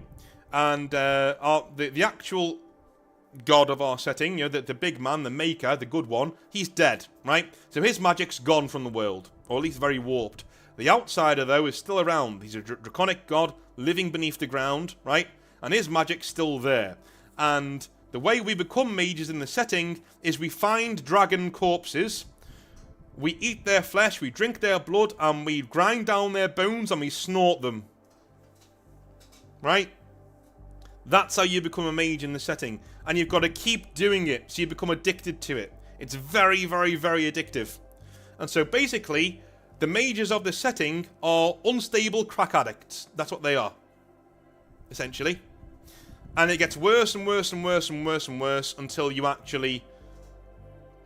And the actual god of our setting, you know, the big man, the maker, the good one, he's dead, right? So his magic's gone from the world, or at least very warped. The outsider, though, is still around. He's a draconic god living beneath the ground, right? And his magic's still there. And the way we become mages in the setting is we find dragon corpses, we eat their flesh, we drink their blood, and we grind down their bones and we snort them. Right? That's how you become a mage in the setting. And you've got to keep doing it, so you become addicted to it. It's very, very, very addictive. And so basically, the mages of this setting are unstable crack addicts. That's what they are. Essentially. And it gets worse and worse and worse and worse and worse until you actually,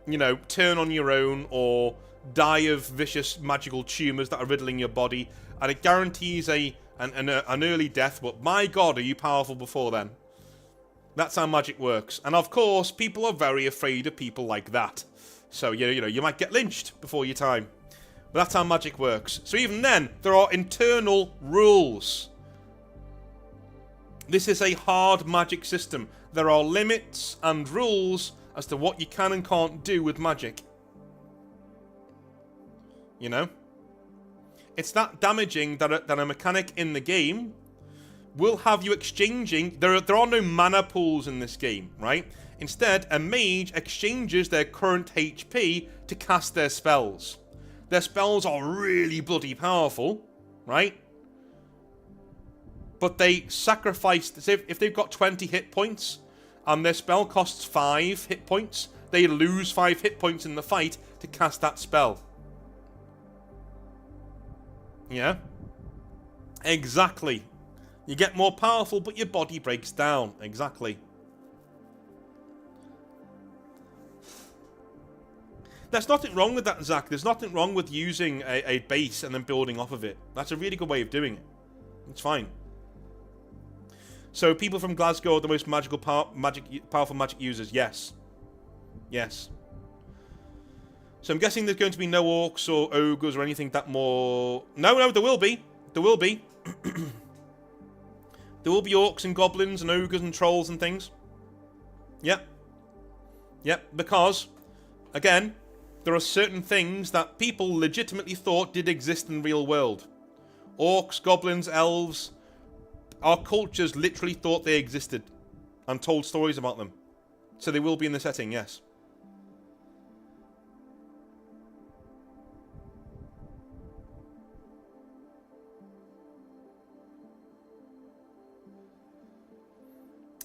you know, turn on your own or die of vicious magical tumours that are riddling your body. And it guarantees an early death, but my god, are you powerful before then? That's how magic works. And of course, people are very afraid of people like that. So, you know, you might get lynched before your time. But that's how magic works. So even then, there are internal rules. This is a hard magic system. There are limits and rules as to what you can and can't do with magic. You know? It's that damaging that a mechanic in the game will have you exchanging. There are no mana pools in this game, right? Instead, a mage exchanges their current HP to cast their spells. Their spells are really bloody powerful, right? But they sacrifice, if they've got 20 hit points and their spell costs 5 hit points, they lose 5 hit points in the fight to cast that spell. Yeah? Exactly. You get more powerful, but your body breaks down. Exactly. There's nothing wrong with that, Zach. There's nothing wrong with using a base and then building off of it. That's a really good way of doing it. It's fine. So, people from Glasgow are the most powerful magic users. Yes. Yes. So I'm guessing there's going to be no orcs or ogres or anything that more... No, there will be. There will be. There will be orcs and goblins and ogres and trolls and things. Yep. Yep, because, again, there are certain things that people legitimately thought did exist in the real world. Orcs, goblins, elves. Our cultures literally thought they existed and told stories about them. So they will be in the setting, yes.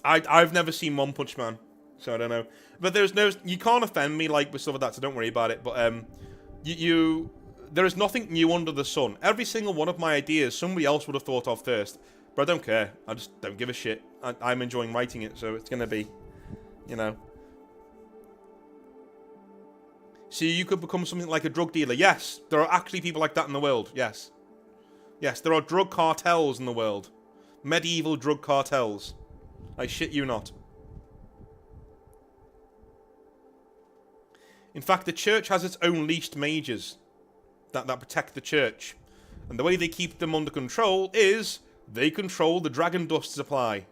I've never seen One Punch Man. So I don't know. But there's no... You can't offend me, like, with stuff like that, so don't worry about it. But, there is nothing new under the sun. Every single one of my ideas, somebody else would have thought of first. But I don't care. I just don't give a shit. I'm enjoying writing it, so it's going to be, you know. So you could become something like a drug dealer. Yes, there are actually people like that in the world. Yes. Yes, there are drug cartels in the world. Medieval drug cartels. I shit you not. In fact, the church has its own leashed mages that protect the church. And the way they keep them under control is they control the dragon dust supply.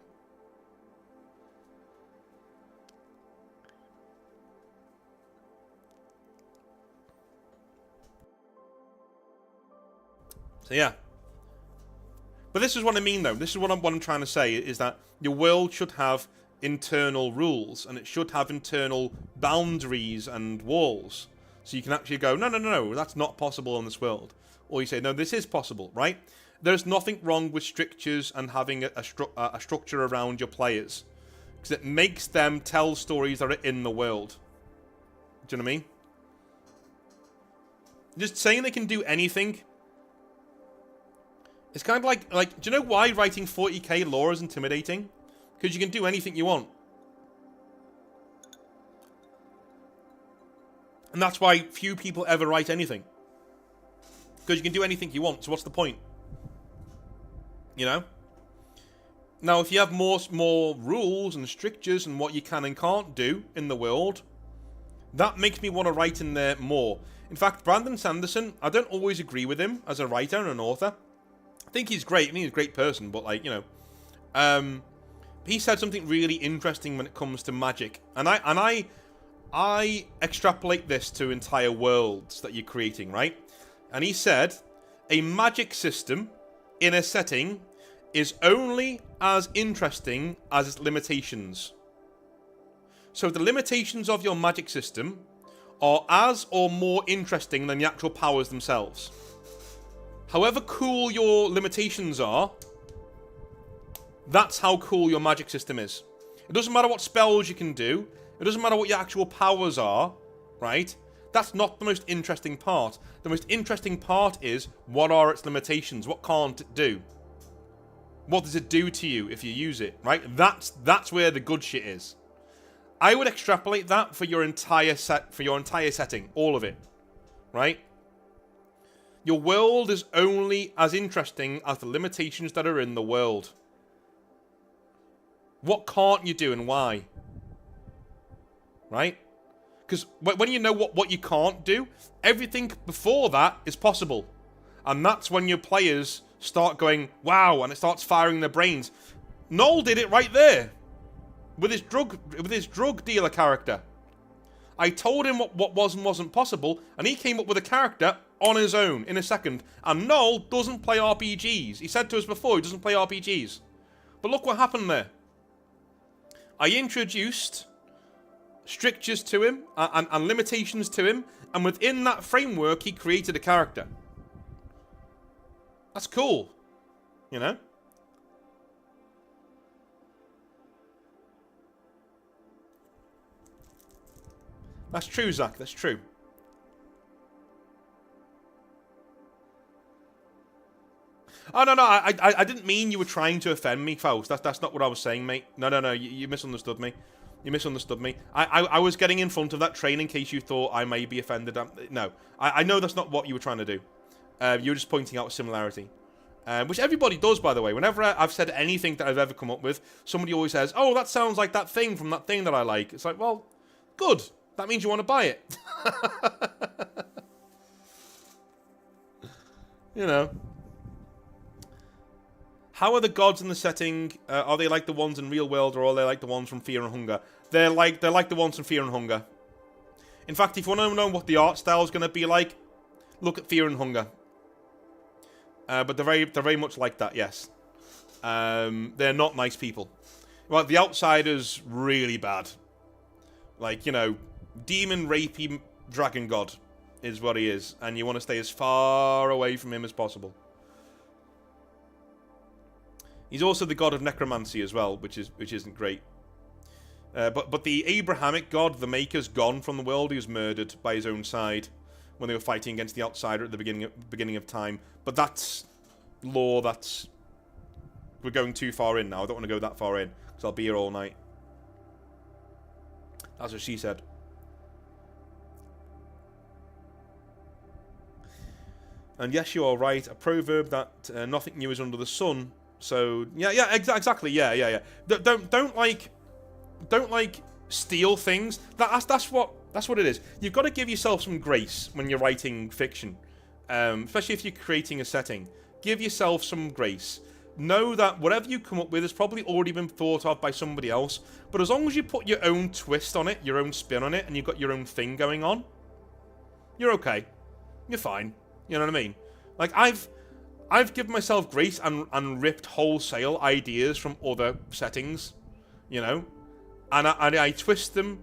So yeah. But this is what I mean, though. This is what I'm trying to say, is that your world should have internal rules, and it should have internal boundaries and walls. So you can actually go, no, that's not possible in this world. Or you say, no, this is possible, right? There's nothing wrong with strictures and having a structure around your players. Because it makes them tell stories that are in the world. Do you know what I mean? Just saying they can do anything... It's kind of like, do you know why writing 40k lore is intimidating? Because you can do anything you want. And that's why few people ever write anything. Because you can do anything you want, so what's the point? You know? Now, if you have more rules and strictures and what you can and can't do in the world, that makes me want to write in there more. In fact, Brandon Sanderson, I don't always agree with him as a writer and an author. I think he's great. I think he's a great person, but, like, you know... he said something really interesting when it comes to magic. And I extrapolate this to entire worlds that you're creating, right? And he said, a magic system in a setting is only as interesting as its limitations. So the limitations of your magic system are as or more interesting than the actual powers themselves. However cool your limitations are, that's how cool your magic system is. It doesn't matter what spells you can do. It doesn't matter what your actual powers are, right? That's not the most interesting part. The most interesting part is, what are its limitations? What can't it do? What does it do to you if you use it, right? That's where the good shit is. I would extrapolate that for your entire setting, all of it, right? Your world is only as interesting as the limitations that are in the world. What can't you do and why? Right? Because when you know what you can't do, everything before that is possible. And that's when your players start going, wow, and it starts firing their brains. Noel did it right there. With his drug dealer character. I told him what was and wasn't possible, and he came up with a character on his own in a second. And Noel doesn't play RPGs. He said to us before he doesn't play RPGs. But look what happened there. I introduced strictures to him and limitations to him, and within that framework, he created a character. That's cool, you know? That's true, Zach, that's true. Oh, no, I didn't mean you were trying to offend me, Faust. That's not what I was saying, mate. No, you misunderstood me. You misunderstood me. I was getting in front of that train in case you thought I may be offended. No, I know that's not what you were trying to do. You were just pointing out a similarity. Which everybody does, by the way. Whenever I've said anything that I've ever come up with, somebody always says, oh, that sounds like that thing from that thing that I like. It's like, well, good. That means you want to buy it. You know. How are the gods in the setting? Are they like the ones in real world, or are they like the ones from Fear and Hunger? They're like the ones from Fear and Hunger. In fact, if you want to know what the art style is going to be like, look at Fear and Hunger. But they're very much like that. Yes. They're not nice people. Well, the outsider's really bad. Like, you know, demon rapey dragon god is what he is, and you want to stay as far away from him as possible. He's also the god of necromancy as well, which isn't great. But the Abrahamic god, the Maker's gone from the world. He was murdered by his own side when they were fighting against the outsider at the beginning of time. But that's lore. We're going too far in now. I don't want to go that far in because I'll be here all night. That's what she said. And yes, you are right. A proverb that nothing new is under the sun. So yeah, exactly. Yeah. Don't like steal things. That's what it is. You've got to give yourself some grace when you're writing fiction, especially if you're creating a setting. Give yourself some grace. Know that whatever you come up with has probably already been thought of by somebody else. But as long as you put your own twist on it, your own spin on it, and you've got your own thing going on, you're okay. You're fine. You know what I mean? Like, I've given myself grace and ripped wholesale ideas from other settings, you know? And I twist them,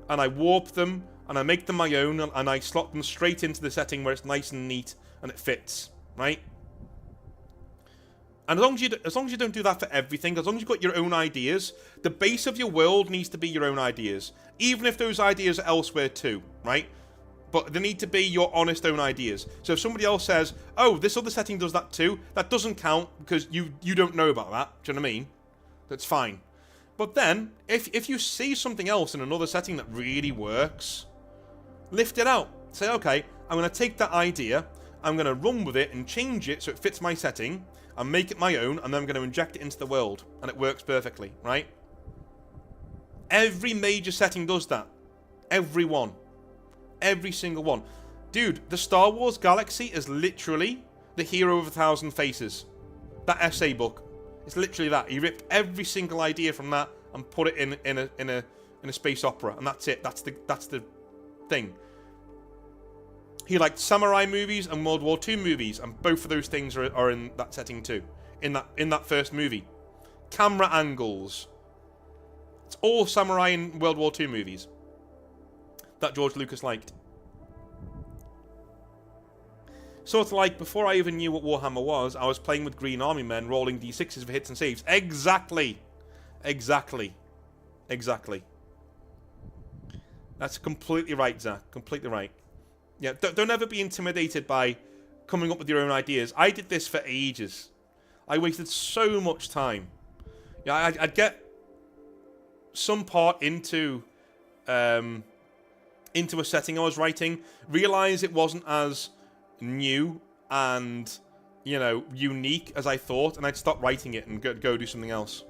and I warp them, and I make them my own, and I slot them straight into the setting where it's nice and neat, and it fits, right? And as long as you don't do that for everything, as long as you've got your own ideas, the base of your world needs to be your own ideas. Even if those ideas are elsewhere too, right? But they need to be your honest own ideas. So if somebody else says, oh, this other setting does that too, that doesn't count because you don't know about that. Do you know what I mean? That's fine. But then, if you see something else in another setting that really works, lift it out. Say, okay, I'm going to take that idea, I'm going to run with it and change it so it fits my setting, and make it my own, and then I'm going to inject it into the world. And it works perfectly, right? Every major setting does that. Every one. Every single one. Dude, the Star Wars galaxy is literally the Hero of 1,000 Faces. That essay book. It's literally that. He ripped every single idea from that and put it in a space opera, and that's it. That's the thing. He liked samurai movies and World War II movies, and both of those things are in that setting too. In that first movie. Camera angles. It's all samurai and World War II movies that George Lucas liked. Sort of like, before I even knew what Warhammer was, I was playing with Green Army men, rolling D6s for hits and saves. Exactly. That's completely right, Zach. Completely right. Yeah, don't ever be intimidated by coming up with your own ideas. I did this for ages. I wasted so much time. Yeah, I'd get some part into a setting I was writing, realize it wasn't as new and, you know, unique as I thought, and I'd stop writing it and go do something else.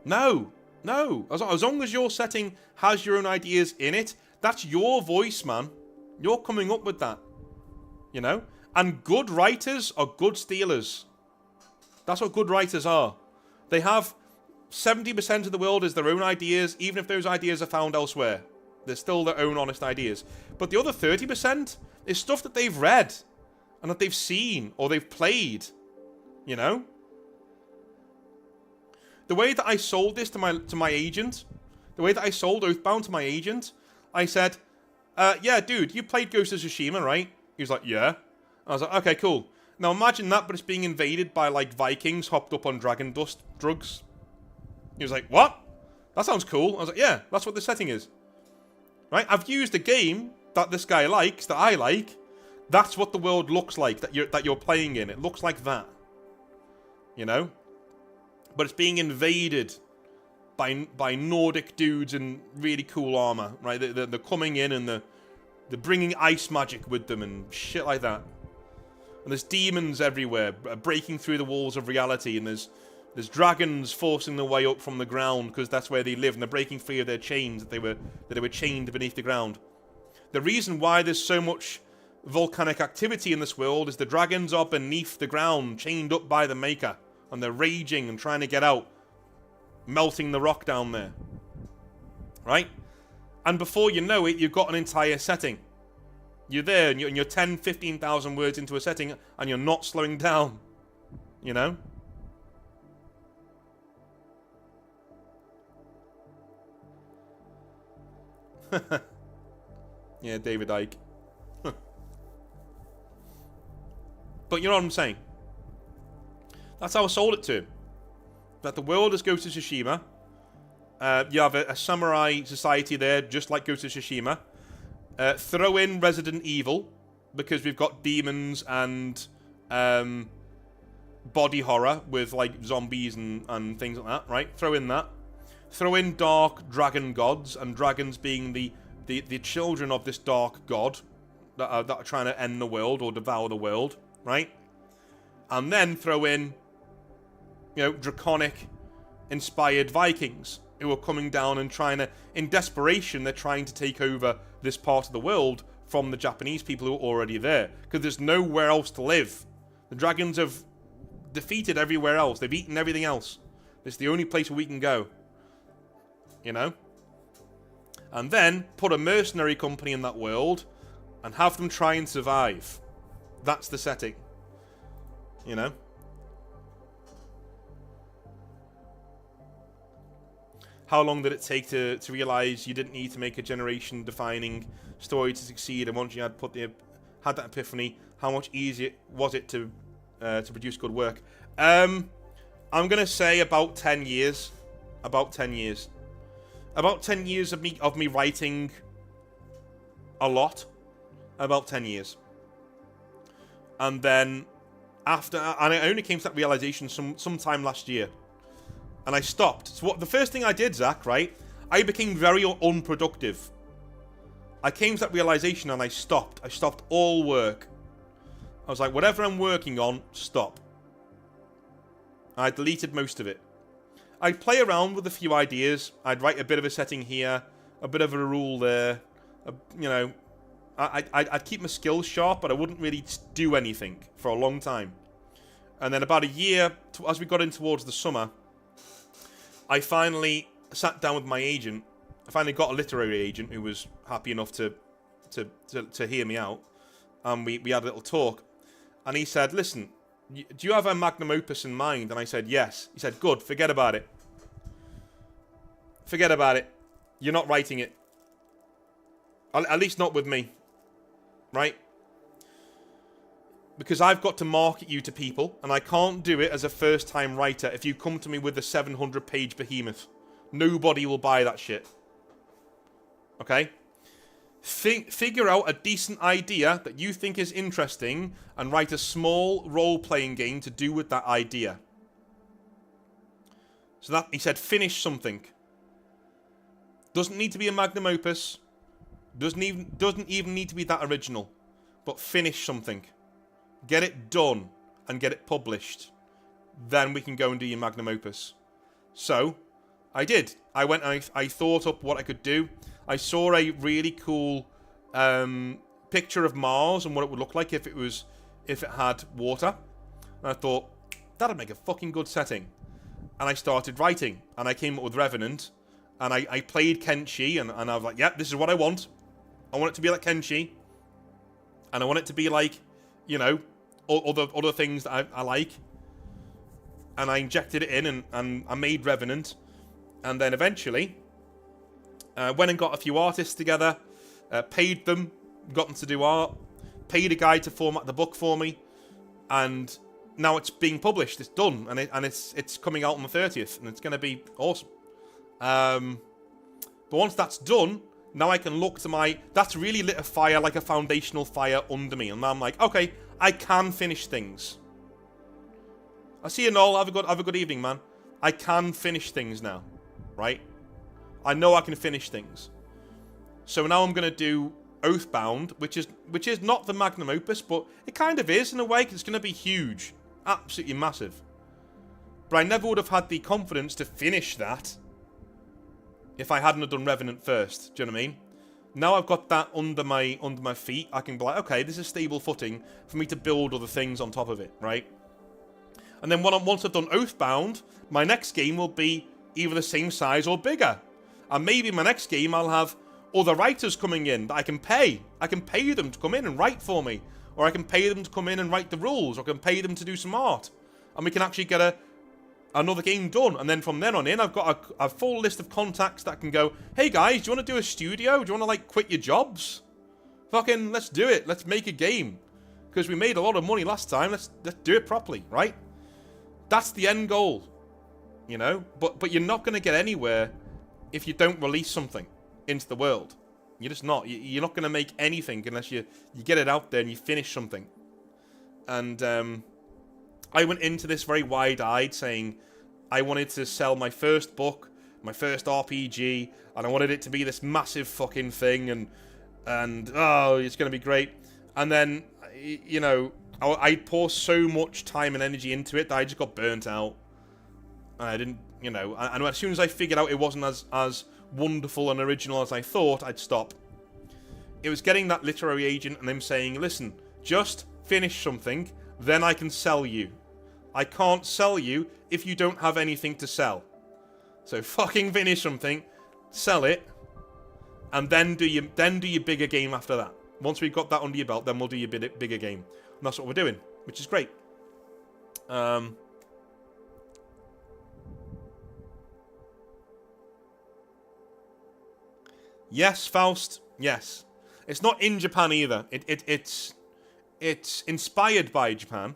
No. As long as your setting has your own ideas in it, that's your voice, man. You're coming up with that. You know? And good writers are good stealers. That's what good writers are. They have 70% of the world as their own ideas, even if those ideas are found elsewhere. They're still their own honest ideas. But the other 30% is stuff that they've read, and that they've seen, or they've played. You know? The way that I sold this to my agent, the way that I sold Oathbound to my agent, I said, yeah, dude, you played Ghost of Tsushima, right? He was like, yeah. I was like, okay, cool. Now imagine that, but it's being invaded by, like, Vikings hopped up on dragon dust drugs. He was like, what? That sounds cool. I was like, yeah, that's what the setting is. Right? I've used a game that this guy likes, that I like. That's what the world looks like that you're playing in. It looks like that. You know? But it's being invaded by Nordic dudes in really cool armor, right? They're coming in and they're bringing ice magic with them and shit like that. And there's demons everywhere, breaking through the walls of reality, and there's dragons forcing their way up from the ground because that's where they live, and they're breaking free of their chains that they were chained beneath the ground. The reason why there's so much volcanic activity in this world is the dragons are beneath the ground, chained up by the Maker, and they're raging and trying to get out, melting the rock down there. Right? And before you know it, you've got an entire setting. You're there, and you're 10, 15,000 words into a setting, and you're not slowing down. You know? Yeah, David Icke. But you know what I'm saying? That's how I sold it to him. That the world is Ghost of Tsushima. You have a samurai society there, just like Ghost of Tsushima. Throw in Resident Evil, because we've got demons and body horror with like zombies and things like that, right? Throw in that. Throw in dark dragon gods, and dragons being the children of this dark god that are trying to end the world or devour the world, right? And then throw in, draconic inspired Vikings who are coming down and trying to, in desperation, they're trying to take over this part of the world from the Japanese people who are already there, because there's nowhere else to live. The dragons have defeated everywhere else. They've eaten everything else. It's the only place where we can go. And then put a mercenary company in that world and have them try and survive. That's the setting. How long did it take to realize you didn't need to make a generation-defining story to succeed? And once you had that epiphany, how much easier was it to produce good work? I'm gonna say about 10 years. About 10 years. About 10 years of me writing a lot. About 10 years. And then and I only came to that realization sometime last year. And I stopped. So the first thing I did, Zach, right? I became very unproductive. I came to that realization and I stopped. I stopped all work. I was like, whatever I'm working on, stop. I deleted most of it. I'd play around with a few ideas. I'd write a bit of a setting here, a bit of a rule there. I'd keep my skills sharp, but I wouldn't really do anything for a long time. And then about a year, as we got in towards the summer, I finally sat down with my agent. I finally got a literary agent who was happy enough to hear me out. And we had a little talk. And he said, listen, do you have a magnum opus in mind? And I said, yes. He said, good, forget about it. Forget about it. You're not writing it. At least not with me. Right? Because I've got to market you to people, and I can't do it as a first-time writer if you come to me with a 700-page behemoth. Nobody will buy that shit. Okay? Figure out a decent idea that you think is interesting, and write a small role-playing game to do with that idea. So that, he said, finish something. Doesn't need to be a magnum opus. Doesn't even need to be that original. But finish something. Get it done and get it published. Then we can go and do your magnum opus. So, I did. I went and I thought up what I could do. I saw a really cool picture of Mars and what it would look like if it had water. And I thought, that'd make a fucking good setting. And I started writing. And I came up with Revenant. And I played Kenshi. And I was like, yeah, this is what I want. I want it to be like Kenshi. And I want it to be like, other things that I like. And I injected it in and I made Revenant. And then eventually, went and got a few artists together, paid them, got them to do art, paid a guy to format the book for me, and now it's being published. It's done, and it's coming out on the 30th, and it's going to be awesome. But once that's done, now I can look to that's really lit a fire, like a foundational fire under me, and now I'm like, okay, I can finish things. I see you, Noel. Have a good evening, man. I can finish things now, right? I know I can finish things. So now I'm going to do Oathbound, which is not the magnum opus, but it kind of is in a way, because it's going to be huge. Absolutely massive. But I never would have had the confidence to finish that if I hadn't have done Revenant first. Do you know what I mean? Now I've got that under my feet, I can be like, okay, this is stable footing for me to build other things on top of it, right? And then once I've done Oathbound, my next game will be either the same size or bigger. And maybe my next game I'll have other writers coming in that I can pay. I can pay them to come in and write for me. Or I can pay them to come in and write the rules. Or I can pay them to do some art. And we can actually get another game done. And then from then on in, I've got a full list of contacts that can go, hey guys, do you want to do a studio? Do you want to quit your jobs? Fucking, let's do it. Let's make a game. Because we made a lot of money last time. Let's do it properly, right? That's the end goal. But you're not going to get anywhere if you don't release something into the world. You're just not. You're not going to make anything unless you get it out there and you finish something. And I went into this very wide-eyed, saying I wanted to sell my first book, my first RPG, and I wanted it to be this massive fucking thing, and oh, it's going to be great. And then, you know, I poured so much time and energy into it that I just got burnt out. And I didn't, you know, and as soon as I figured out it wasn't as wonderful and original as I thought, I'd stop. It was getting that literary agent and them saying, listen, just finish something, then I can sell you. I can't sell you if you don't have anything to sell. So fucking finish something, sell it, and then do your bigger game after that. Once we've got that under your belt, then we'll do your bigger game. And that's what we're doing, which is great. Yes, Faust. Yes. It's not in Japan either. It's inspired by Japan.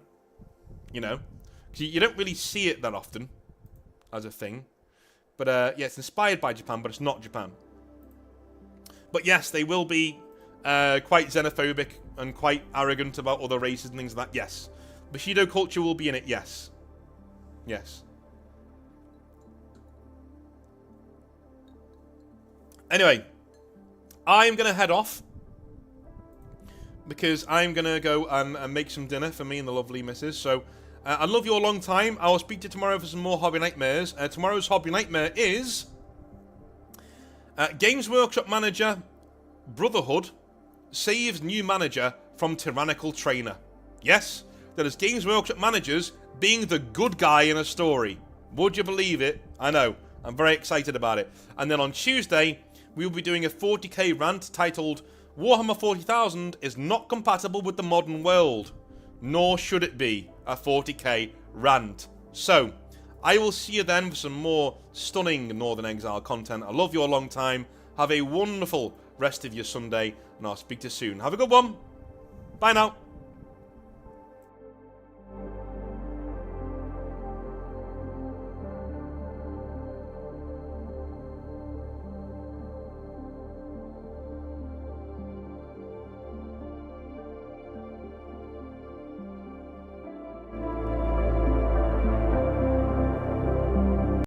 You know, because you don't really see it that often as a thing. But yeah, it's inspired by Japan, but it's not Japan. But yes, they will be quite xenophobic and quite arrogant about other races and things like that. Yes. Bushido culture will be in it. Yes. Yes. Anyway, I'm going to head off because I'm going to go and make some dinner for me and the lovely missus. So, I love you a long time. I will speak to you tomorrow for some more Hobby Nightmares. Tomorrow's Hobby Nightmare is Games Workshop manager Brotherhood saves new manager from tyrannical trainer. Yes, that is Games Workshop managers being the good guy in a story. Would you believe it? I know. I'm very excited about it. And then on Tuesday, we will be doing a 40k rant titled Warhammer 40,000 is not compatible with the modern world. Nor should it be a 40k rant. So, I will see you then for some more stunning Northern Exile content. I love you a long time. Have a wonderful rest of your Sunday, and I'll speak to you soon. Have a good one. Bye now.